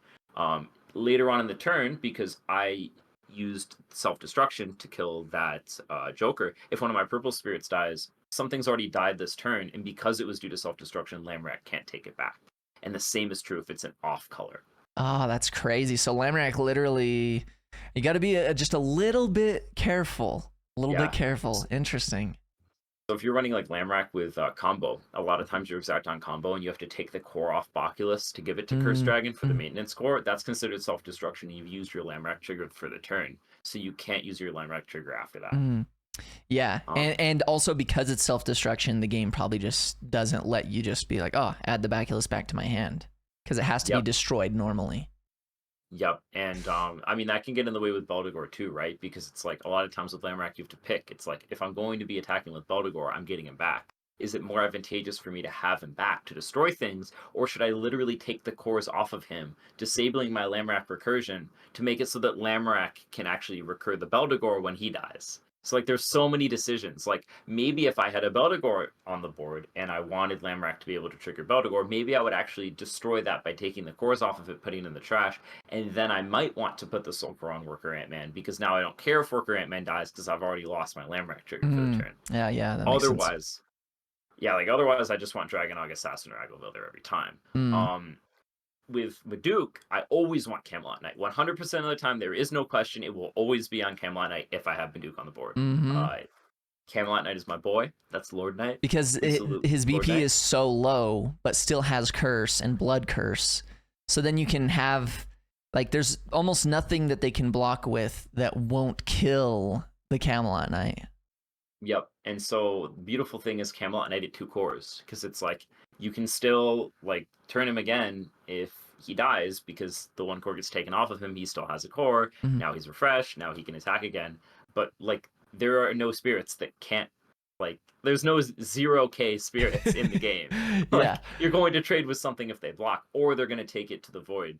Later on in the turn, because I used self-destruction to kill that Joker, if one of my purple spirits dies, something's already died this turn, and because it was due to self-destruction, Lamrack can't take it back. And the same is true if it's an off color. Oh, that's crazy. So Lamrack literally, you got to be just a little bit careful. A little bit careful. Interesting. So if you're running like Lamrack with combo, a lot of times you're exact on combo and you have to take the core off Boculus to give it to Curse Dragon for the maintenance core. That's considered self-destruction. You've used your Lamrack trigger for the turn, so you can't use your Lamrack trigger after that. Yeah, and also because it's self-destruction, the game probably just doesn't let you just be like, oh, add the Baculus back to my hand, because it has to be destroyed normally. Yep, and I mean that can get in the way with Beldegor too, right? Because it's like a lot of times with Lamrack you have to pick. It's like if I'm going to be attacking with Beldegor, I'm getting him back. Is it more advantageous for me to have him back to destroy things, or should I literally take the cores off of him, disabling my Lamrack recursion to make it so that Lamrack can actually recur the Beldegor when he dies? So like there's so many decisions. Like maybe if I had a Beldegor on the board and I wanted Lamrack to be able to trigger Beldegor, maybe I would actually destroy that by taking the cores off of it, putting it in the trash, and then I might want to put the Soul Core on Worker Ant-Man because now I don't care if Worker Ant-Man dies because I've already lost my Lamrack trigger for the turn. Yeah, that makes sense. Otherwise I just want Dragonog Assassin or Aglaville there every time. With Meduke, I always want Camelot Knight. 100% of the time, there is no question. It will always be on Camelot Knight if I have Meduke on the board. Camelot Knight is my boy. That's Lord Knight. Because his BP is so low, but still has Curse and Blood Curse. So then you can have, like, there's almost nothing that they can block with that won't kill the Camelot Knight. Yep. And so the beautiful thing is Camelot Knight at 2 cores, because it's like you can still like turn him again if he dies because the 1 core gets taken off of him. He still has a core. Now he's refreshed. Now he can attack again. But like there are no spirits that can't, like there's no 0k spirits in the game. Like, you're going to trade with something if they block, or they're going to take it to the void.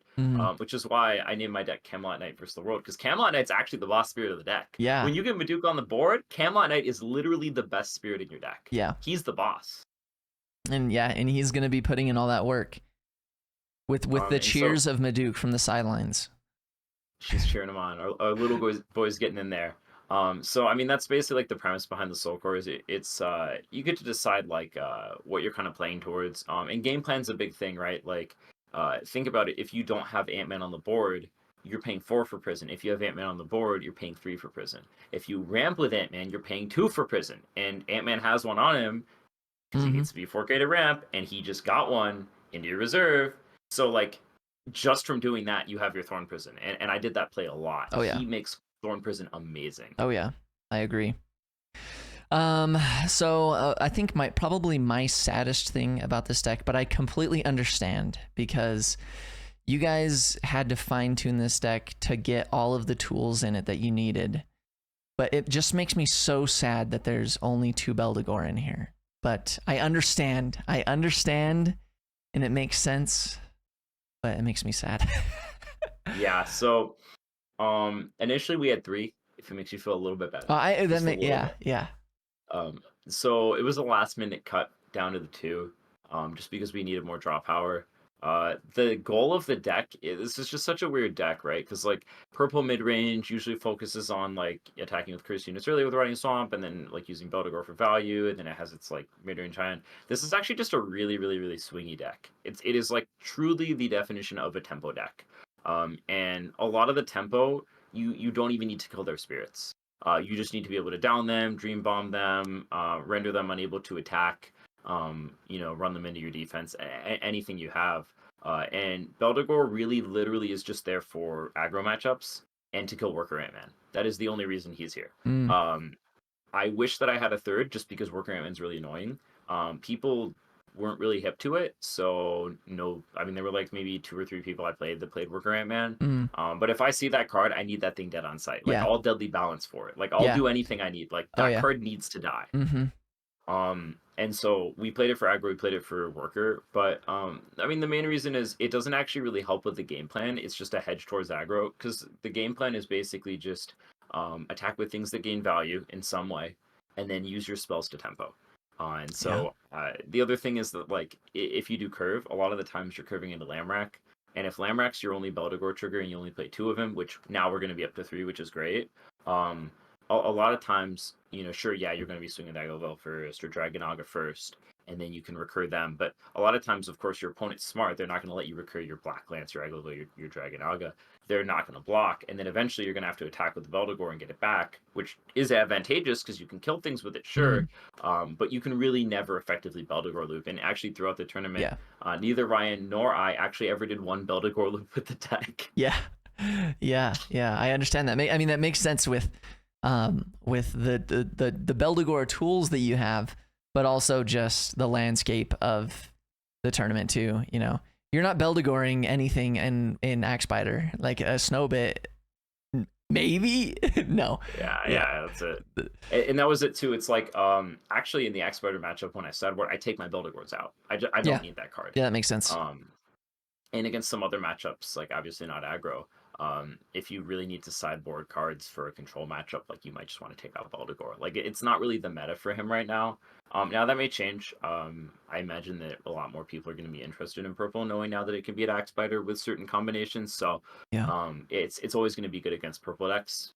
Which is why I named my deck Camelot Knight versus the World, because Camelot Knight's actually the boss spirit of the deck. Yeah. When you get Meduke on the board, Camelot Knight is literally the best spirit in your deck. Yeah. He's the boss. And he's going to be putting in all that work with the cheers of Meduke from the sidelines. She's cheering him on. Our little boy's getting in there. So I mean that's basically like the premise behind the Soul Core. Is it's you get to decide like what you're kind of playing towards. And game plan's a big thing, right? Like think about it. If you don't have Ant-Man on the board, you're paying 4 for Prison. If you have Ant-Man on the board, you're paying 3 for Prison. If you ramp with Ant-Man, you're paying 2 for Prison. And Ant-Man has one on him because he needs to be 4K to ramp, and he just got one into your reserve. So like just from doing that, you have your Thorn Prison. And I did that play a lot. Oh yeah. He makes Thorn Prison amazing. Oh yeah, I agree. So I think probably my saddest thing about this deck, but I completely understand because you guys had to fine tune this deck to get all of the tools in it that you needed. But it just makes me so sad that there's only 2 Beldegor in here. But I understand, and it makes sense, but it makes me sad. Yeah. So initially we had 3. If it makes you feel a little bit better. Yeah. So it was a last minute cut down to the 2, just because we needed more draw power. The goal of the deck is this is just such a weird deck, right? Because like purple mid range usually focuses on like attacking with curse units early with Riding Swamp, and then like using Beldegor for value, and then it has its like mid range high end. This is actually just a really, really, really swingy deck. It is like truly the definition of a tempo deck. And a lot of the tempo, you don't even need to kill their spirits. You just need to be able to down them, dream bomb them, render them unable to attack. Run them into your defense, anything you have. And Beldegor really literally is just there for aggro matchups and to kill Worker Ant-Man. That is the only reason he's here. Mm. I wish that I had a third just because Worker Ant-Man's really annoying. People weren't really hip to it, so no, I mean, there were like maybe 2 or 3 people I played that played Worker Ant-Man. But if I see that card, I need that thing dead on sight. Like, Yeah. I'll deadly balance for it. Like, I'll do anything I need. Like, that card needs to die. And so we played it for aggro, we played it for worker, but I mean, the main reason is it doesn't actually really help with the game plan. It's just a hedge towards aggro, because the game plan is basically just attack with things that gain value in some way, and then use your spells to tempo. And so the other thing is that, like, if you do curve, a lot of the times you're curving into Lamrack, and if Lamrack's your only Beldegor trigger and you only play 2 of him, which now we're going to be up to 3, which is great. A lot of times, sure, yeah, you're going to be swinging Dagobel first or Dragonaga first, and then you can recur them. But a lot of times, of course, your opponent's smart. They're not going to let you recur your Black Lance, your Agolvel, your Dragonaga. They're not going to block, and then eventually you're going to have to attack with the Beldegor and get it back, which is advantageous because you can kill things with it, sure. But you can really never effectively Beldegor loop. And actually, throughout the tournament, neither Ryan nor I actually ever did one Beldegor loop with the deck. Yeah, I understand that. I mean, that makes sense with the Beldegor tools that you have, but also just the landscape of the tournament too. You're not Beldegoring anything in Axbiter, like a Snowbit, maybe. No. Yeah, that's it. And that was it too. It's like actually in the Axbiter matchup when I sideboard, I take my Beldegors out. I don't need that card. Yeah, that makes sense. And against some other matchups, like obviously not aggro, if you really need to sideboard cards for a control matchup, like you might just want to take out Beldegor. Like it's not really the meta for him right now. Now that may change. I imagine that a lot more people are going to be interested in purple, knowing now that it can be an Axbiter with certain combinations. So it's always going to be good against purple decks.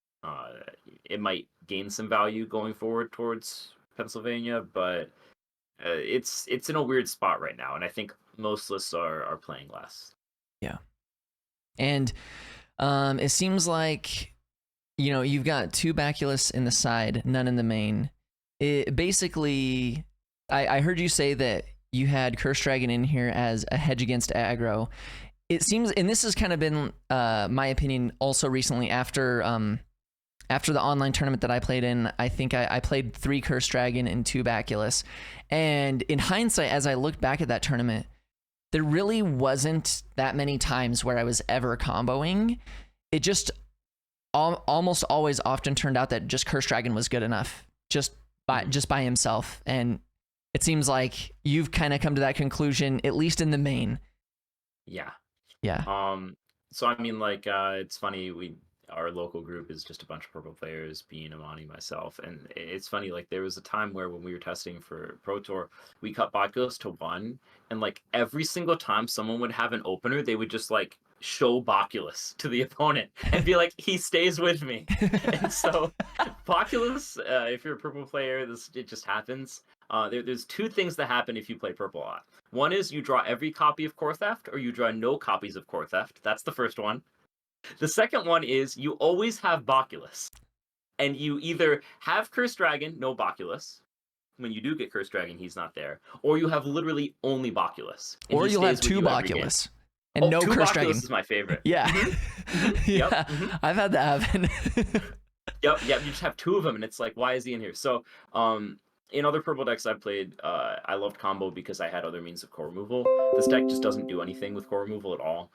It might gain some value going forward towards Pennsylvania, but it's in a weird spot right now, and I think most lists are playing less. Yeah, and it seems like you've got 2 Baculus in the side, none in the main. It basically, I heard you say that you had Curse Dragon in here as a hedge against aggro. It seems, and this has kind of been my opinion also recently after the online tournament that I played in. I think I played 3 Curse Dragon and 2 Baculus. And in hindsight, as I looked back at that tournament, there really wasn't that many times where I was ever comboing. It just almost always often turned out that just Curse Dragon was good enough, just by himself. And it seems like you've kind of come to that conclusion, at least in the main. Yeah. So I mean, like, it's funny, our local group is just a bunch of purple players, being Amani, myself, and it's funny, like, there was a time where when we were testing for Pro Tour, we cut Baculus to 1, and like every single time someone would have an opener, they would just like show Baculus to the opponent and be like, he stays with me. And so Baculus, if you're a purple player, it just happens. There's 2 things that happen if you play purple a lot. One is you draw every copy of Core Theft, or you draw no copies of Core Theft. That's the first one. The second one is you always have Baculus. And you either have Cursed Dragon, no Baculus. When you do get Cursed Dragon, he's not there. Or you have literally only Baculus. Or you'll have 2 Baculus. And no Cursed Dragon. Baculus is my favorite. Yeah. Yep. I've had that happen. Yep, you just have 2 of them, and it's like, why is he in here? So, in other purple decks I've played, I loved combo because I had other means of core removal. This deck just doesn't do anything with core removal at all.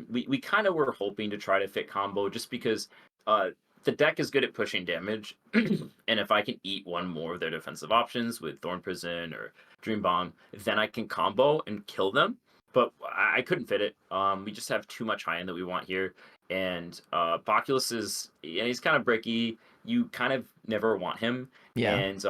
We kind of were hoping to try to fit combo just because the deck is good at pushing damage, and if I can eat one more of their defensive options with Thorn Prison or Dream Bomb, then I can combo and kill them. But I couldn't fit it. We just have too much high end that we want here, and Baculus he's kind of bricky. You kind of never want him, and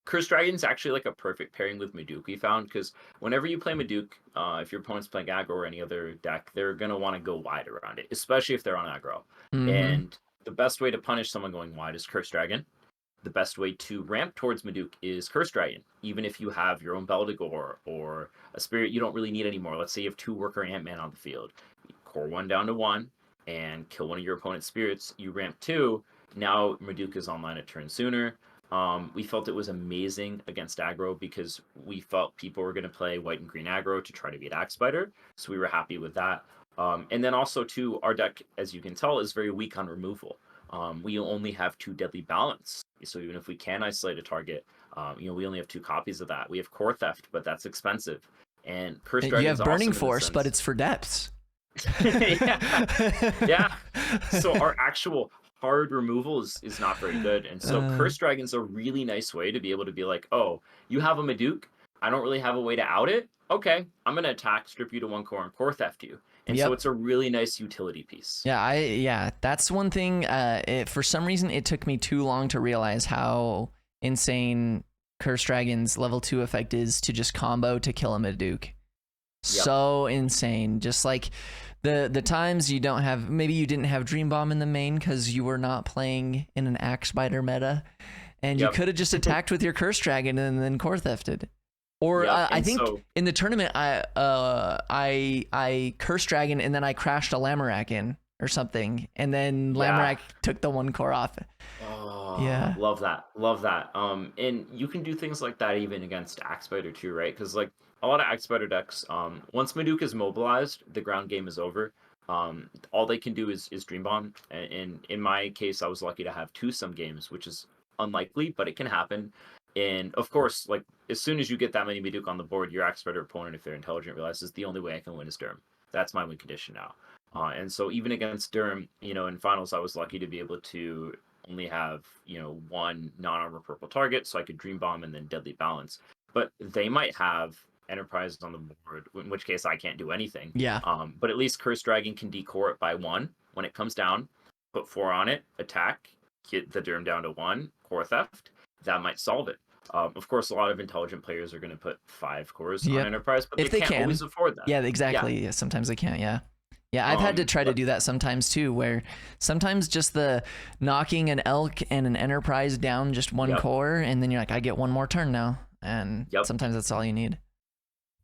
Curse Dragon's actually like a perfect pairing with Meduke, we found, because whenever you play Meduke, if your opponent's playing aggro or any other deck, they're going to want to go wide around it, especially if they're on aggro. And the best way to punish someone going wide is Curse Dragon. The best way to ramp towards Meduke is Curse Dragon. Even if you have your own Beldegor or a spirit you don't really need anymore. Let's say you have 2 worker Ant-Man on the field. You core 1 down to 1 and kill one of your opponent's spirits. You ramp 2. Now Meduke is online a turn sooner. We felt it was amazing against aggro because we felt people were going to play white and green aggro to try to beat Axe Spider. So we were happy with that. And then also, too, our deck, as you can tell, is very weak on removal. We only have 2 Deadly Balance. So even if we can isolate a target, we only have 2 copies of that. We have Core Theft, but that's expensive. And Curse Dragon's you have Burning awesome Force, but it's for depths. yeah. So our actual hard removal is not very good. And so Curse Dragon's a really nice way to be able to be like, oh, you have a Meduke. I don't really have a way to out it. Okay, I'm going to attack, strip you to 1 core, and Core Theft you. And so it's a really nice utility piece. Yeah, that's one thing. For some reason, it took me too long to realize how insane Curse Dragon's level 2 effect is to just combo to kill a Meduke. So insane. Just like the times you don't have, maybe you didn't have Dream Bomb in the main because you were not playing in an Axe Spider meta, and you could have just attacked with your Curse Dragon and then Core Thefted. Or I think in the tournament, I Curse Dragon and then I crashed a Lamorak in or something, and then Lamorak took the 1 core off. Oh, yeah, love that. And you can do things like that even against Axe Spider too, right? Because like a lot of Axe Spider decks, once Meduke is mobilized, the ground game is over. All they can do is Dream Bomb. And in my case, I was lucky to have 2 some games, which is unlikely, but it can happen. And of course, like as soon as you get that many Meduke on the board, your Axe Spider opponent, if they're intelligent, realizes the only way I can win is Durm. That's my win condition now. And so even against Durm, in finals, I was lucky to be able to only have 1 non-armor purple target, so I could Dream Bomb and then Deadly Balance. But they might have Enterprise on the board, in which case I can't do anything. Yeah. But at least Curse Dragon can decore it by 1 when it comes down, put 4 on it, attack, get the Durm down to 1, Core Theft. That might solve it. Of course, a lot of intelligent players are going to put 5 cores on Enterprise, but they can't always afford that. Yeah, exactly. Yeah, sometimes they can't. Yeah, I've had to try to do that sometimes too, where sometimes just the knocking an Elk and an Enterprise down just 1 core, and then you're like, I get 1 more turn now, and sometimes that's all you need.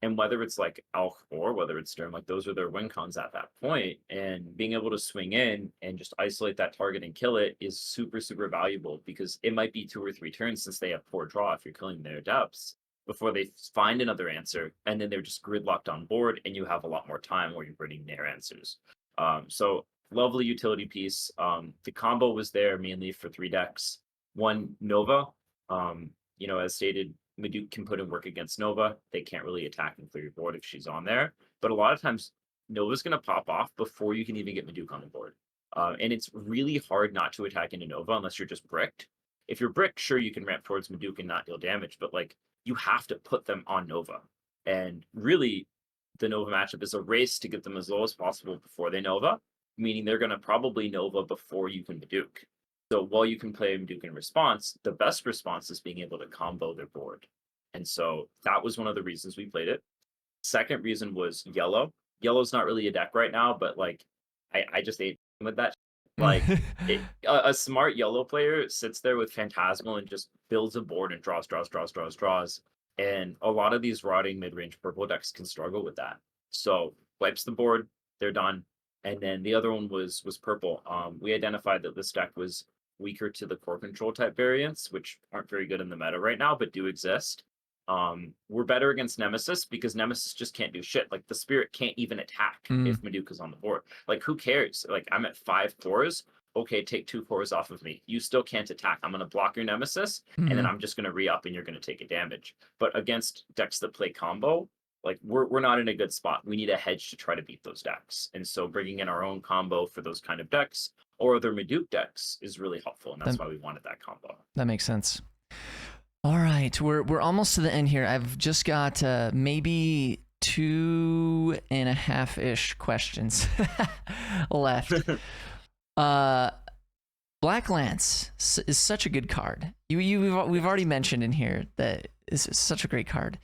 And whether it's like Elk or whether it's Durm, like those are their win cons at that point. And being able to swing in and just isolate that target and kill it is super, super valuable, because it might be 2 or 3 turns since they have poor draw if you're killing their depths before they find another answer. And then they're just gridlocked on board and you have a lot more time where you're burning their answers. So lovely utility piece. The combo was there mainly for 3 decks. 1 Nova, as stated, Meduke can put in work against Nova. They can't really attack and clear your board if she's on there. But a lot of times, Nova's going to pop off before you can even get Meduke on the board. And it's really hard not to attack into Nova unless you're just bricked. If you're bricked, sure, you can ramp towards Meduke and not deal damage, but like you have to put them on Nova. And really, the Nova matchup is a race to get them as low as possible before they Nova, meaning they're going to probably Nova before you can Meduke. So while you can play Meduke in response, the best response is being able to combo their board. And so that was one of the reasons we played it. Second reason was Yellow. Yellow's not really a deck right now, but like I just ate with that. Like a smart Yellow player sits there with Phantasmal and just builds a board and draws. And a lot of these rotting mid-range purple decks can struggle with that. So wipes the board, they're done. And then the other one was purple. We identified that this deck was weaker to the core control type variants, which aren't very good in the meta right now, but do exist. We're better against Nemesis because Nemesis just can't do shit. Like the spirit can't even attack if Meduke is on the board. Like who cares? Like I'm at 5 cores. Okay, take 2 cores off of me. You still can't attack. I'm going to block your Nemesis, and then I'm just going to re-up and you're going to take a damage. But against decks that play combo, like we're not in a good spot. We need a hedge to try to beat those decks. And so bringing in our own combo for those kind of decks or other Meduke decks is really helpful. And that's why we wanted that combo. That makes sense. All right. We're almost to the end here. I've just got maybe 2.5-ish questions left. Black Lance is such a good card. We've already mentioned in here that it's such a great card.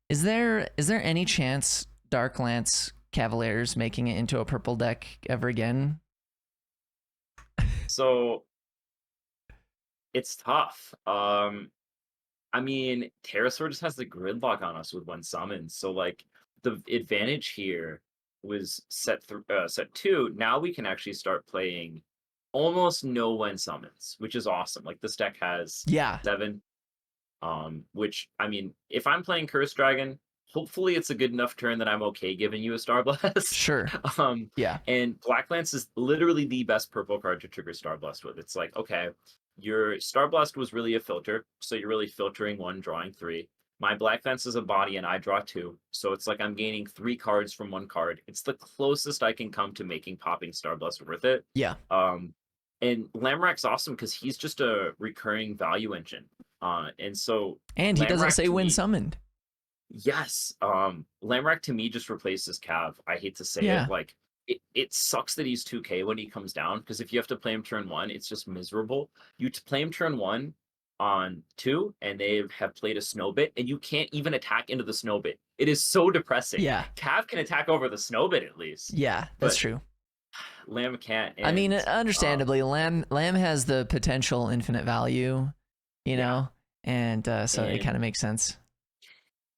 Is there any chance Dark Lance Cavaliers making it into a purple deck ever again? So it's tough. I mean, Pterosaur just has the gridlock on us with one summon. So like the advantage here was set 2. Now we can actually start playing almost no one summons, which is awesome. Like this deck has Yeah. 7. Which I mean, if I'm playing Curse Dragon, hopefully it's a good enough turn that I'm okay giving you a Star Blast. Sure. Yeah. And Black Lance is literally the best purple card to trigger Star Blast with. It's like, okay, your Star Blast was really a filter, so you're really filtering 1, drawing 3. My Black Lance is a body, and I draw 2, so it's like I'm gaining 3 cards from 1 card. It's the closest I can come to making popping Star Blast worth it. Yeah. And Lamrak's awesome because he's just a recurring value engine. And he doesn't say when me, summoned. Yes. Lamrak to me just replaces Cav. I hate to say it. Like it sucks that he's 2K when he comes down, because if you have to play him turn 1, it's just miserable. You play him turn 1 on 2, and they have played a Snowbit, and you can't even attack into the Snowbit. It is so depressing. Yeah. Cav can attack over the Snowbit at least. Yeah, that's true. Lamb can't. I mean, understandably, Lamb has the potential infinite value, you know, and so it kind of makes sense.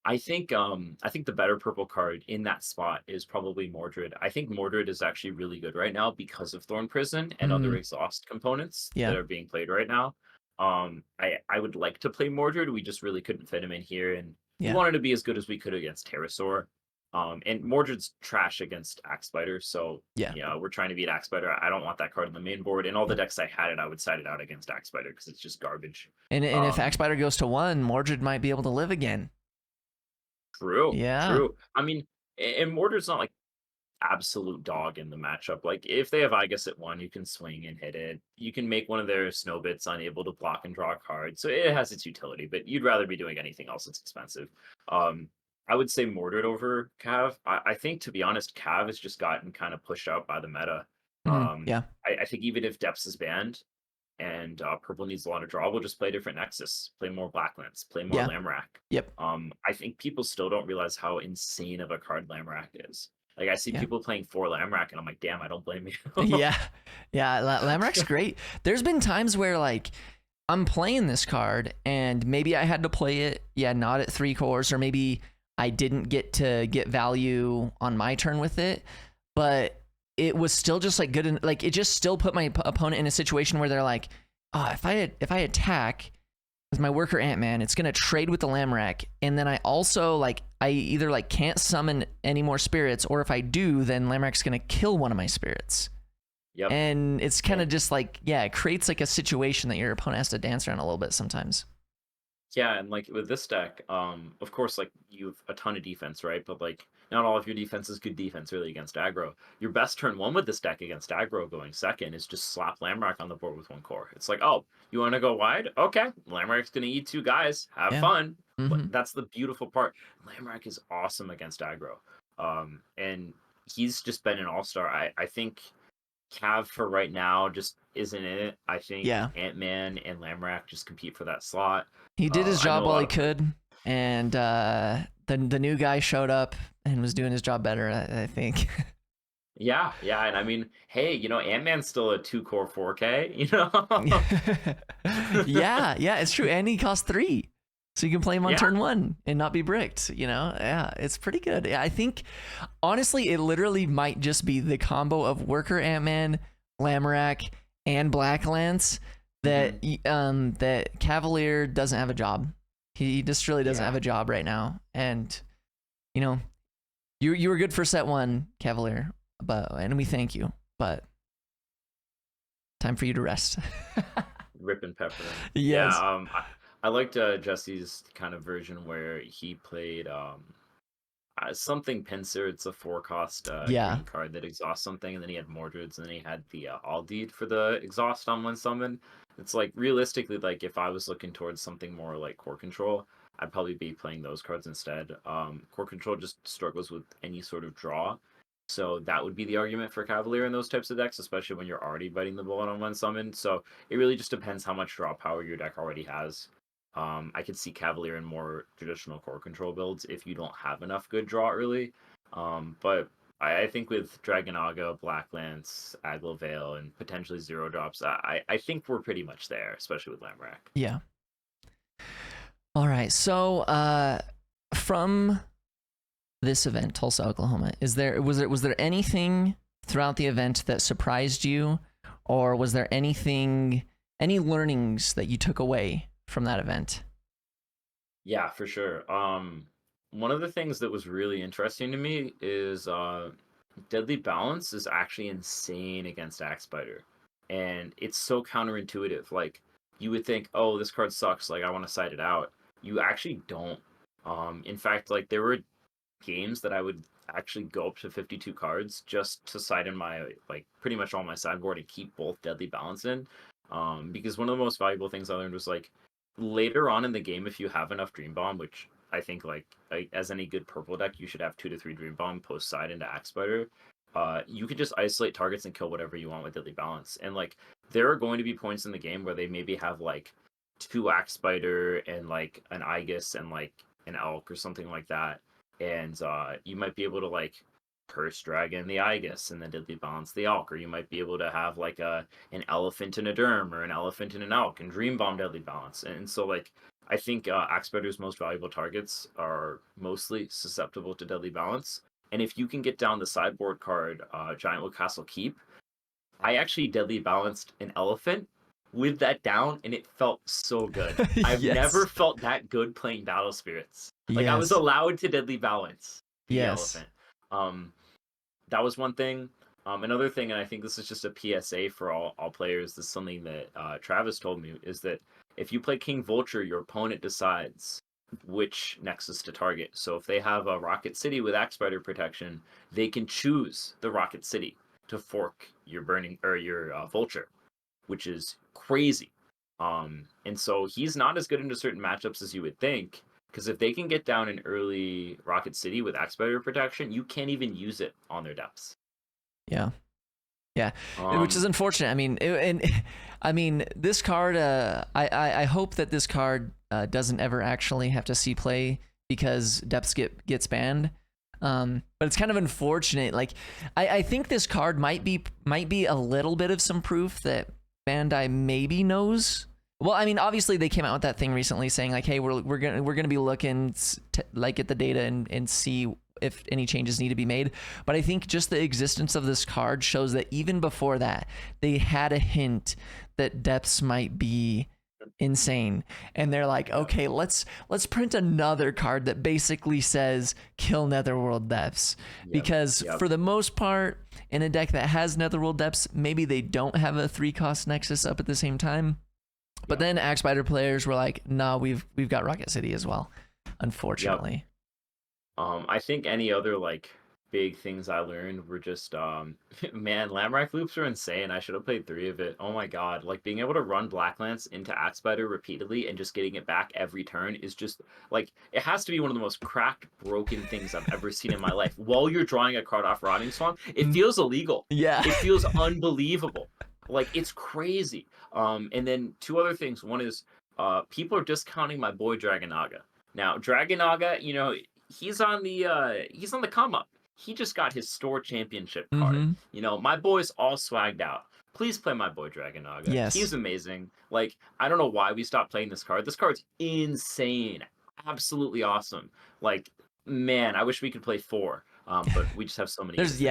I think the better purple card in that spot is probably Mordred. I think Mordred is actually really good right now because of Thorn Prison and other exhaust components that are being played right now. I would like to play Mordred. We just really couldn't fit him in here, and we wanted to be as good as we could against Pterosaur. And Mordred's trash against Axe Spider, so we're trying to beat Axe Spider. I don't want that card on the main board. In all the decks I had it, I would side it out against Axe Spider because it's just garbage. And if Axe Spider goes to 1, Mordred might be able to live again. True. Yeah. True. I mean, and Mordred's not like absolute dog in the matchup. Like if they have Igus at 1, you can swing and hit it. You can make one of their Snowbits unable to block and draw a card. So it has its utility, but you'd rather be doing anything else that's expensive. I would say Mordred over Cav. I think, to be honest, Cav has just gotten kind of pushed out by the meta. I think even if Depths is banned and Purple needs a lot of draw, we'll just play a different Nexus, play more Black Lance, play more Lamrak. Yep. I think people still don't realize how insane of a card Lamrak is. Like I see people playing 4 Lamrak, and I'm like, damn, I don't blame you. yeah. Lamrak's great. There's been times where like I'm playing this card, and maybe I had to play it, not at 3 cores, or maybe I didn't get to get value on my turn with it, but it was still just like good, and like it just still put my opponent in a situation where they're like, oh, if I attack with my worker Ant-Man, it's gonna trade with the Lamrak, and then I also like I either like can't summon any more spirits, or if I do, then Lamrak's gonna kill one of my spirits. Yep. And it's kind of just like, it creates like a situation that your opponent has to dance around a little bit sometimes. Yeah, and like with this deck, of course, like you have a ton of defense, right? But like not all of your defense is good defense really against aggro. Your best turn 1 with this deck against aggro going second is just slap Lamrak on the board with 1 core. It's like, oh, you want to go wide? Okay, Lamrak's gonna eat 2 guys. Have fun. But that's the beautiful part. Lamrak is awesome against aggro, and he's just been an all-star. I think Cav for right now just isn't in it. I think Ant-Man and Lamrak just compete for that slot. He did his job while he could, and the new guy showed up and was doing his job better, I think. Yeah, and I mean, hey, Ant-Man's still a 2-core 4K, yeah, it's true, and he costs 3, so you can play him on turn 1 and not be bricked. It's pretty good. I think, honestly, it literally might just be the combo of Worker Ant-Man, Lamrak, and Black Lance that that Cavalier doesn't have a job. He just really doesn't have a job right now. And you were good for set 1, Cavalier, and we thank you. But time for you to rest. Rip and pepper. Yes. Yeah. I liked Jesse's kind of version where he played something Pincer. It's a 4-cost green card that exhausts something, and then he had Mordred's, and then he had the Aldeed for the exhaust on 1 summon. It's like, realistically, like if I was looking towards something more like Core Control, I'd probably be playing those cards instead. Core Control just struggles with any sort of draw, So that would be the argument for Cavalier in those types of decks, especially when you're already biting the bullet on one summon. So it really just depends how much draw power your deck already has. I could see Cavalier in more traditional core control builds if you don't have enough good draw early. But I think with Dragonaga, Black Lance, Aglovale, and potentially zero drops, I think we're pretty much there, especially with Lamrack. Yeah. All right. So from this event, Tulsa, Oklahoma, was there anything throughout the event that surprised you, or was there any learnings that you took away from that event? Yeah, for sure. One of the things that was really interesting to me is Deadly Balance is actually insane against Axe Spider, and it's so counterintuitive. Like you would think, oh, this card sucks. Like I want to side it out. You actually don't. In fact, like there were games that I would actually go up to 52 cards just to side in my like pretty much all my sideboard and keep both Deadly Balance in. Because one of the most valuable things I learned was like later on in the game, if you have enough Dream Bomb, which I think like as any good purple deck, you should have 2 to 3 Dream Bomb post side into Axe Spider. You could just isolate targets and kill whatever you want with Deadly Balance. And like there are going to be points in the game where they maybe have like 2 Axe Spider and like an Aegis and like an Elk or something like that. And you might be able to like Curse Dragon the Aegis and then Deadly Balance the Elk, or you might be able to have like an Elephant and a Derm or an Elephant and an Elk and Dream Bomb Deadly Balance. And so like I think Axe Spider's most valuable targets are mostly susceptible to Deadly Balance. And if you can get down the sideboard card Giant Wood Castle Keep, I actually Deadly Balanced an Elephant with that down, and it felt so good. I've Yes. never felt that good playing Battle Spirits. Like I was Yes. allowed to Deadly Balance the Yes. Elephant. That was one thing. Another thing, and I think this is just a PSA for all players, this is something that Travis told me, is that if you play King Vulture, your opponent decides which Nexus to target. So if they have a Rocket City with Axe Spider protection, they can choose the Rocket City to fork your burning or your Vulture, which is crazy. And so he's not as good into certain matchups as you would think, because if they can get down an early Rocket City with Axe Spider protection, you can't even use it on their depths. Yeah. Yeah, which is unfortunate. I mean, this card. I hope that this card doesn't ever actually have to see play because depths gets banned. But it's kind of unfortunate. Like, I think this card might be a little bit of some proof that Bandai maybe knows. Well, I mean, obviously they came out with that thing recently saying like, hey, we're gonna be looking like at the data and see if any changes need to be made. But I think just the existence of this card shows that even before that, they had a hint that depths might be insane, and they're like, okay, let's print another card that basically says kill Netherworld depths. Because for the most part, in a deck that has Netherworld depths, maybe they don't have a 3-cost Nexus up at the same time. But then Axe Spider players were like, nah, we've got Rocket City as well, unfortunately. I think any other like big things I learned were just man, Lamrack loops are insane. I should have played 3 of it. Oh my god, like being able to run Black Lance into Axe Spider repeatedly and just getting it back every turn is just like, it has to be one of the most cracked, broken things I've ever seen in my life. While you're drawing a card off Rotting Swamp, it feels illegal. Yeah. It feels unbelievable. Like it's crazy. And then 2 other things. One is people are discounting my boy Dragonaga. Now, Dragonaga, you know, he's on the come up. He just got his store championship card. You know, my boy's all swagged out. Please play my boy Dragonaga. Yes. He's amazing. Like, I don't know why we stopped playing this card. This card's insane. Absolutely awesome. Like, man, I wish we could play 4. But we just have so many. There's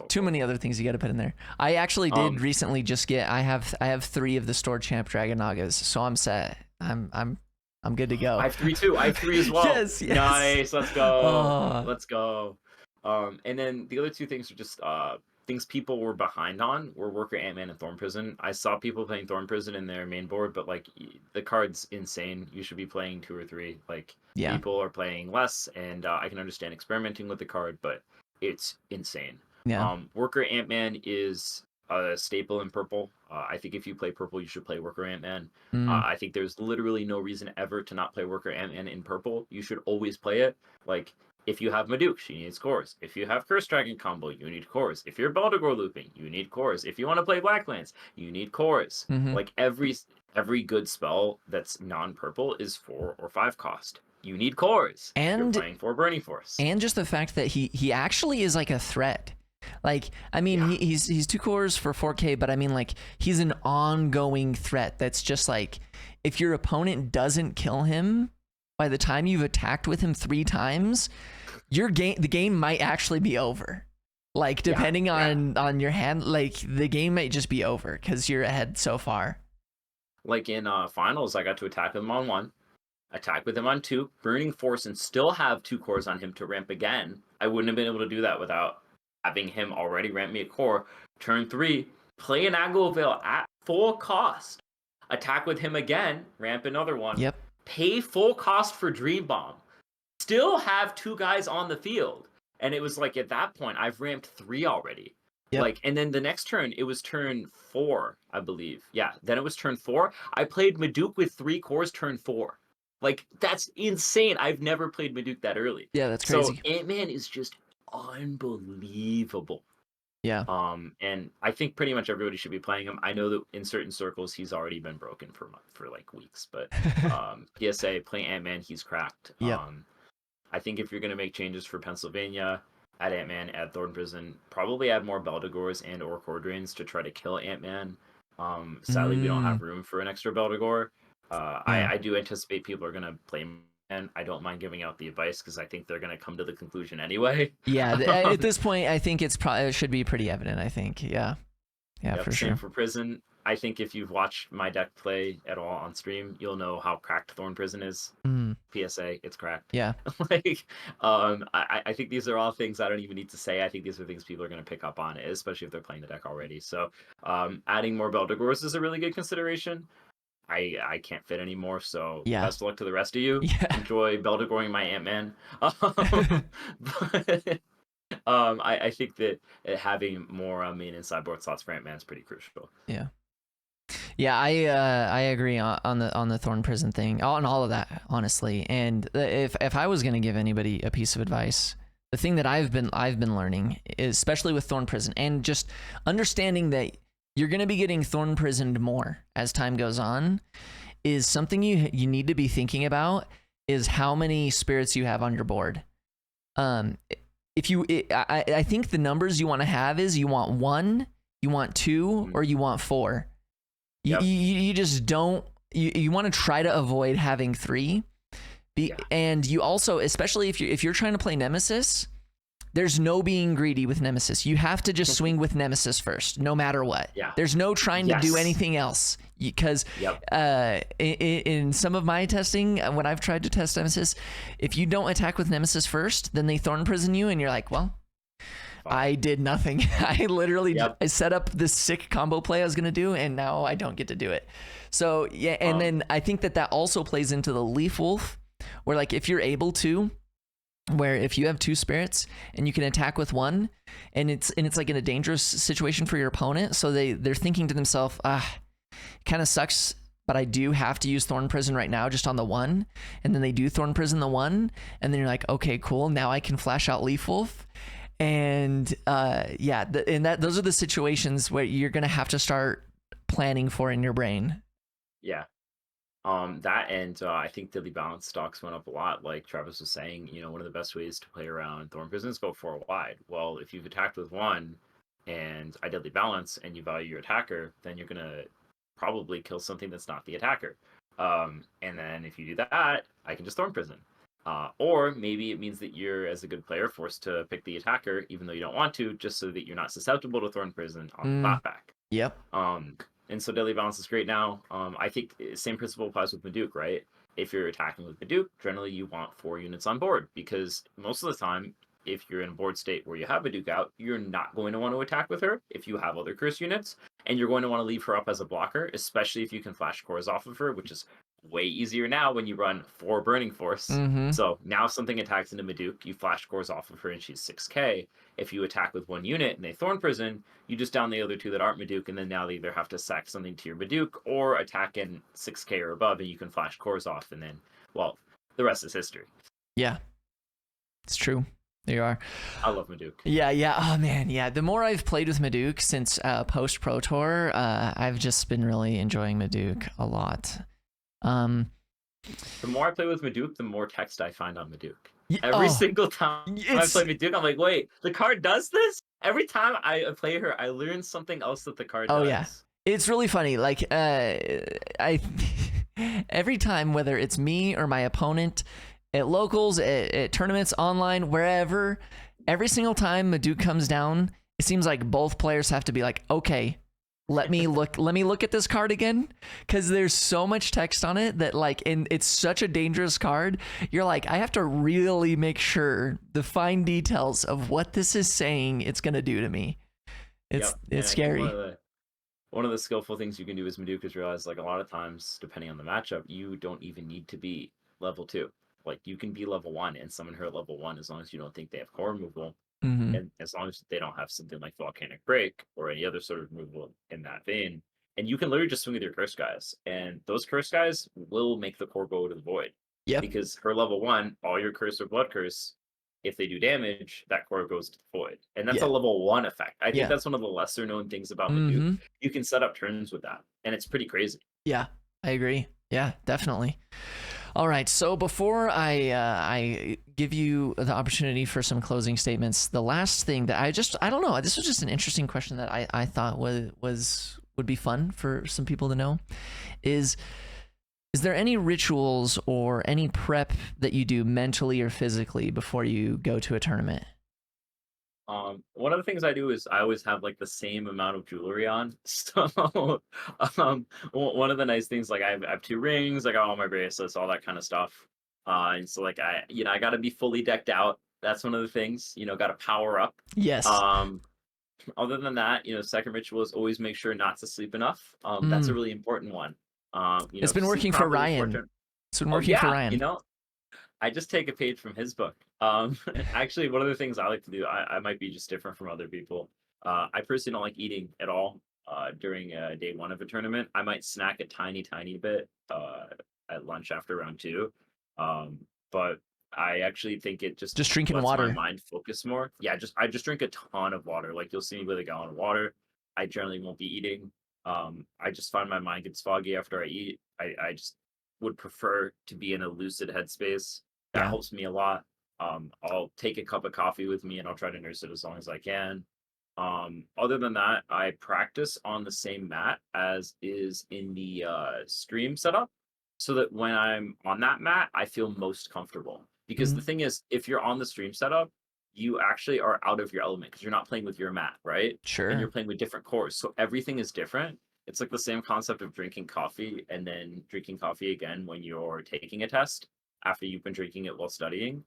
too many other things you got to put in there. I actually did recently just get. I have 3 of the store champ Dragonagas, so I'm set. I'm good to go. I have 3 too. I have 3 as well. Yes. Nice. Let's go. Let's go. And then the other 2 things are just things people were behind on were Worker Ant-Man and Thorn Prison. I saw people playing Thorn Prison in their main board, but like the card's insane. You should be playing 2 or 3. Like people are playing less, and I can understand experimenting with the card, but it's insane. Yeah. Worker Ant-Man is a staple in purple. I think if you play purple, you should play Worker Ant-Man. I think there's literally no reason ever to not play Worker Ant-Man in purple. You should always play it. Like, If you have Meduke, she needs cores. If you have Curse Dragon combo, you need cores. If you're Beldegor looping, you need cores. If you want to play Blacklands, you need cores. Like every good spell that's non-purple is 4 or 5 cost. You need cores. And you're playing for Burning Force. And just the fact that he actually is like a threat. Like, I mean, he's 2 cores for 4K, but I mean, like, he's an ongoing threat that's just like, if your opponent doesn't kill him by the time you've attacked with him 3 times, the game might actually be over. Like, depending on your hand, like, the game might just be over because you're ahead so far. Like in finals, I got to attack him on 1, attack with him on 2, Burning Force, and still have 2 cores on him to ramp again. I wouldn't have been able to do that without having him already ramp me a core. Turn 3, play an Aggro Veil at full cost. Attack with him again, ramp another one. Yep. Pay full cost for Dream Bomb. Still have 2 guys on the field. And it was like, at that point, I've ramped 3 already. Yep. Like, and then the next turn, it was turn 4, I believe. Yeah, then it was turn 4. I played Meduke with 3 cores turn 4. Like, that's insane. I've never played Meduke that early. Yeah, that's crazy. So Ant-Man is just unbelievable. Yeah. And I think pretty much everybody should be playing him. I know that in certain circles he's already been broken for like weeks, but PSA play Ant-Man, he's cracked. Yep. I think if you're gonna make changes for Pennsylvania, add Ant-Man, add Thorn Prison, probably add more Beldegors and or Core Drains to try to kill Ant-Man. Sadly, we don't have room for an extra Beldegor. I do anticipate people are gonna play, and I don't mind giving out the advice because I think they're going to come to the conclusion anyway. Yeah, at this point, I think it should be pretty evident. I think, yeah, yep, for same sure. For Prison, I think if you've watched my deck play at all on stream, you'll know how cracked Thorn Prison is. PSA, it's cracked. Yeah. Like, I think these are all things I don't even need to say. I think these are things people are going to pick up on, especially if they're playing the deck already. So, adding more Beldegors is a really good consideration. I can't fit anymore, so best of luck to the rest of you. Yeah. Enjoy Beldegoring my Ant-Man. I think that having more main and sideboard slots for Ant-Man is pretty crucial. Yeah. Yeah, I agree on the Thorn Prison thing, on all of that, honestly. And if I was going to give anybody a piece of advice, the thing that I've been learning is, especially with Thorn Prison, and just understanding that you're going to be getting Thorn Prisoned more as time goes on, is something you need to be thinking about, is how many spirits you have on your board. I think the numbers you want to have is you want 1, you want 2, or you want 4. Yep. You just don't, you want to try to avoid having 3. And you also, especially if you're trying to play Nemesis, there's no being greedy with Nemesis. You have to just swing with Nemesis first, no matter what. Yeah. There's no trying to do anything else. Because in some of my testing, when I've tried to test Nemesis, if you don't attack with Nemesis first, then they Thorn Prison you, and you're like, well, I did nothing. I literally I set up this sick combo play I was going to do, and now I don't get to do it. So, yeah, and then I think that also plays into the Leaf Wolf, where, like, if you're able to, where if you have 2 spirits and you can attack with 1, and it's like in a dangerous situation for your opponent, so they're thinking to themselves, it kind of sucks, but I do have to use Thorn Prison right now just on the 1, and then they do Thorn Prison the 1, and then you're like, okay, cool, now I can flash out Leaf Wolf. And those are the situations where you're gonna have to start planning for in your brain. Yeah. That, and I think Deadly Balance stocks went up a lot. Like Travis was saying, one of the best ways to play around Thorn Prison is go 4 wide. Well, if you've attacked with 1 and I Deadly Balance and you value your attacker, then you're gonna probably kill something that's not the attacker. And then if you do that, I can just Thorn Prison. Or maybe it means that you're, as a good player, forced to pick the attacker, even though you don't want to, just so that you're not susceptible to Thorn Prison on the clapback. Yep. And so Deadly Balance is great now. I think the same principle applies with Meduke, right? If you're attacking with Meduke, generally you want 4 units on board, because most of the time, if you're in a board state where you have Meduke out, you're not going to want to attack with her if you have other curse units, and you're going to want to leave her up as a blocker, especially if you can flash cores off of her, which is way easier now when you run 4 Burning Force. So now if something attacks into Meduke, you flash cores off of her and she's 6k. If you attack with 1 unit and they Thorn Prison, you just down the other 2 that aren't Meduke, and then now they either have to sack something to your Meduke or attack in 6k or above, and you can flash cores off, and then, well, the rest is history. Yeah. It's true. There you are. I love Meduke. Yeah. Oh man, yeah. The more I've played with Meduke since post Pro Tour, I've just been really enjoying Meduke a lot. The more I play with Meduke, the more text I find on Meduke. Y- Every oh, single time I play Meduke, I'm like, wait, the card does this? Every time I play her, I learn something else that the card does. Oh yeah. It's really funny. Like I every time, whether it's me or my opponent at locals, at tournaments, online, wherever, every single time Meduke comes down, it seems like both players have to be like, okay, let me look at this card again, because there's so much text on it that like, and it's such a dangerous card. You're like, I have to really make sure the fine details of what this is saying it's gonna do to me. It's scary. One of the skillful things you can do as Meduke is realize, like, a lot of times, depending on the matchup, you don't even need to be level 2. Like, you can be level 1 and summon her level 1 as long as you don't think they have core removal. Mm-hmm. And as long as they don't have something like Volcanic Break or any other sort of removal in that vein. And you can literally just swing with your curse guys. And those curse guys will make the core go to the void. Yeah. Because her level 1, all your curse or blood curse, if they do damage, that core goes to the void. And that's a level 1 effect. I think that's one of the lesser known things about Meduke. You can set up turns with that. And it's pretty crazy. Yeah, I agree. Yeah, definitely. All right, so before I give you the opportunity for some closing statements, the last thing that I don't know, this was just an interesting question that I thought would be fun for some people to know is there any rituals or any prep that you do mentally or physically before you go to a tournament? One of the things I do is I always have like the same amount of jewelry on. So, one of the nice things, like I have 2 rings, I got all my bracelets, all that kind of stuff. And so like I got to be fully decked out. That's one of the things, got to power up. Yes. Other than that, second ritual is always make sure not to sleep enough. That's a really important one. It's been working for Ryan. It's been working for Ryan. I just take a page from his book. Actually, one of the things I like to do, I might be just different from other people. I personally don't like eating at all during day 1 of a tournament. I might snack a tiny bit at lunch after round 2. But I actually think it just drinking lets water. my mind focus more. Yeah, I just drink a ton of water. Like you'll see me with a gallon of water. I generally won't be eating. I just find my mind gets foggy after I eat. I just would prefer to be in a lucid headspace. That helps me a lot. I'll take a cup of coffee with me and I'll try to nurse it as long as I can. Other than that, I practice on the same mat as is in the stream setup, so that when I'm on that mat, I feel most comfortable. Because the thing is, if you're on the stream setup, you actually are out of your element because you're not playing with your mat, right? Sure. And you're playing with different cores, so everything is different. It's like the same concept of drinking coffee and then drinking coffee again when you're taking a test after you've been drinking it while studying.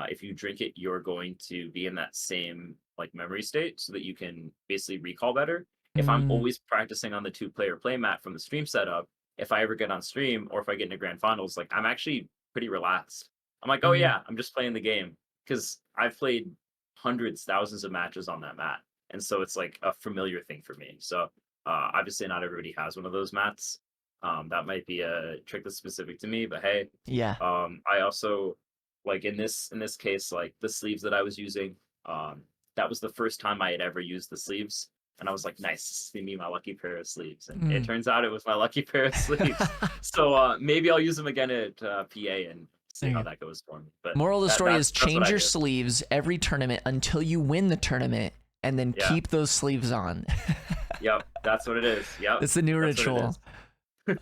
If you drink it, you're going to be in that same like memory state so that you can basically recall better. If I'm always practicing on the 2-player play mat from the stream setup, if I ever get on stream or if I get into grand finals, like I'm actually pretty relaxed. I'm like, oh yeah, I'm just playing the game, because I've played hundreds, thousands of matches on that mat. And so it's like a familiar thing for me. So obviously not everybody has one of those mats. That might be a trick that's specific to me, but hey, I also, like in this case, like the sleeves that I was using, that was the first time I had ever used the sleeves, and I was like, nice, this is gonna be my lucky pair of sleeves, and it turns out it was my lucky pair of sleeves. So maybe I'll use them again at PA and see how that goes for me. But moral of the story is change your sleeves every tournament until you win the tournament, and then keep those sleeves on. Yep, that's what it is. Yep, it's the new ritual.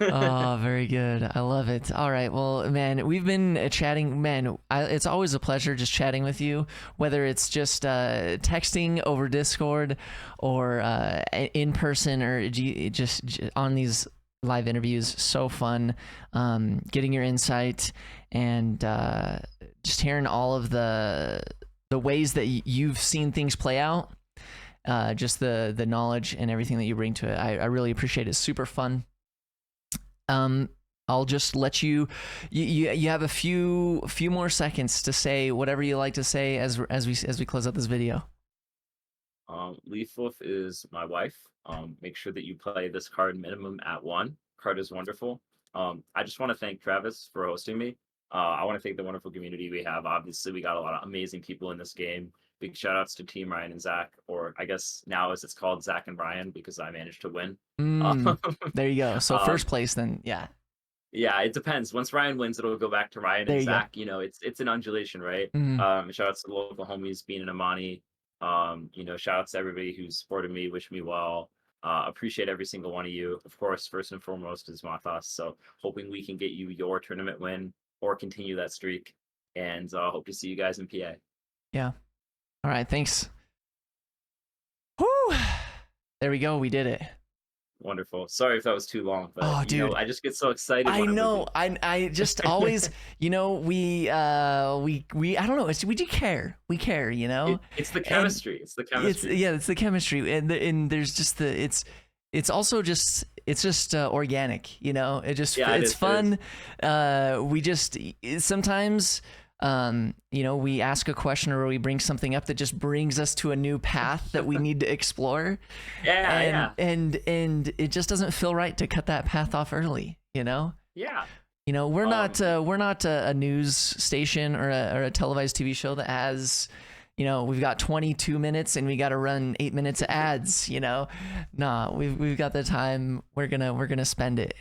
Oh, very good. I love it. All right. Well, man, we've been chatting. Man, it's always a pleasure just chatting with you, whether it's just texting over Discord or in person or just on these live interviews. So fun getting your insight and just hearing all of the ways that you've seen things play out. Just the knowledge and everything that you bring to it. I really appreciate it. It's super fun. I'll just let you have a few more seconds to say whatever you like to say as we close out this video. Leaf Wolf is my wife. Make sure that you play this card minimum at 1. Card is wonderful. I just want to thank Travis for hosting me. I want to thank the wonderful community we have. Obviously, we got a lot of amazing people in this game. Big shout outs to Team Ryan and Zach, or I guess now as it's called Zach and Ryan, because I managed to win. There you go. So first place, then, yeah. Yeah, it depends. Once Ryan wins, it'll go back to Ryan There and you go. Zach. You know, it's an undulation, right? Shout outs to the local homies, Bean and Amani. You know, shout outs to everybody who's supported me, wished me well. Appreciate every single one of you. Of course, first and foremost is Mathas. So hoping we can get you your tournament win or continue that streak. And hope to see you guys in PA. Yeah. All right. Thanks. Whew. There we go. We did it. Wonderful. Sorry if that was too long, but Oh, you know, dude. I just get so excited. I know. I just always, you know, we I don't know. We do care. We care, you know. It's the chemistry. It's the chemistry. It's the chemistry, and there's just it's also just organic, you know. It's fun. We just sometimes. You know, we ask a question or we bring something up that just brings us to a new path that we need to explore. And it just doesn't feel right to cut that path off early, you know? Yeah. You know, we're not a news station or a televised TV show that has, you know, we've got 22 minutes and we got to run 8 minutes of ads, you know? Nah, we've got the time. We're gonna spend it.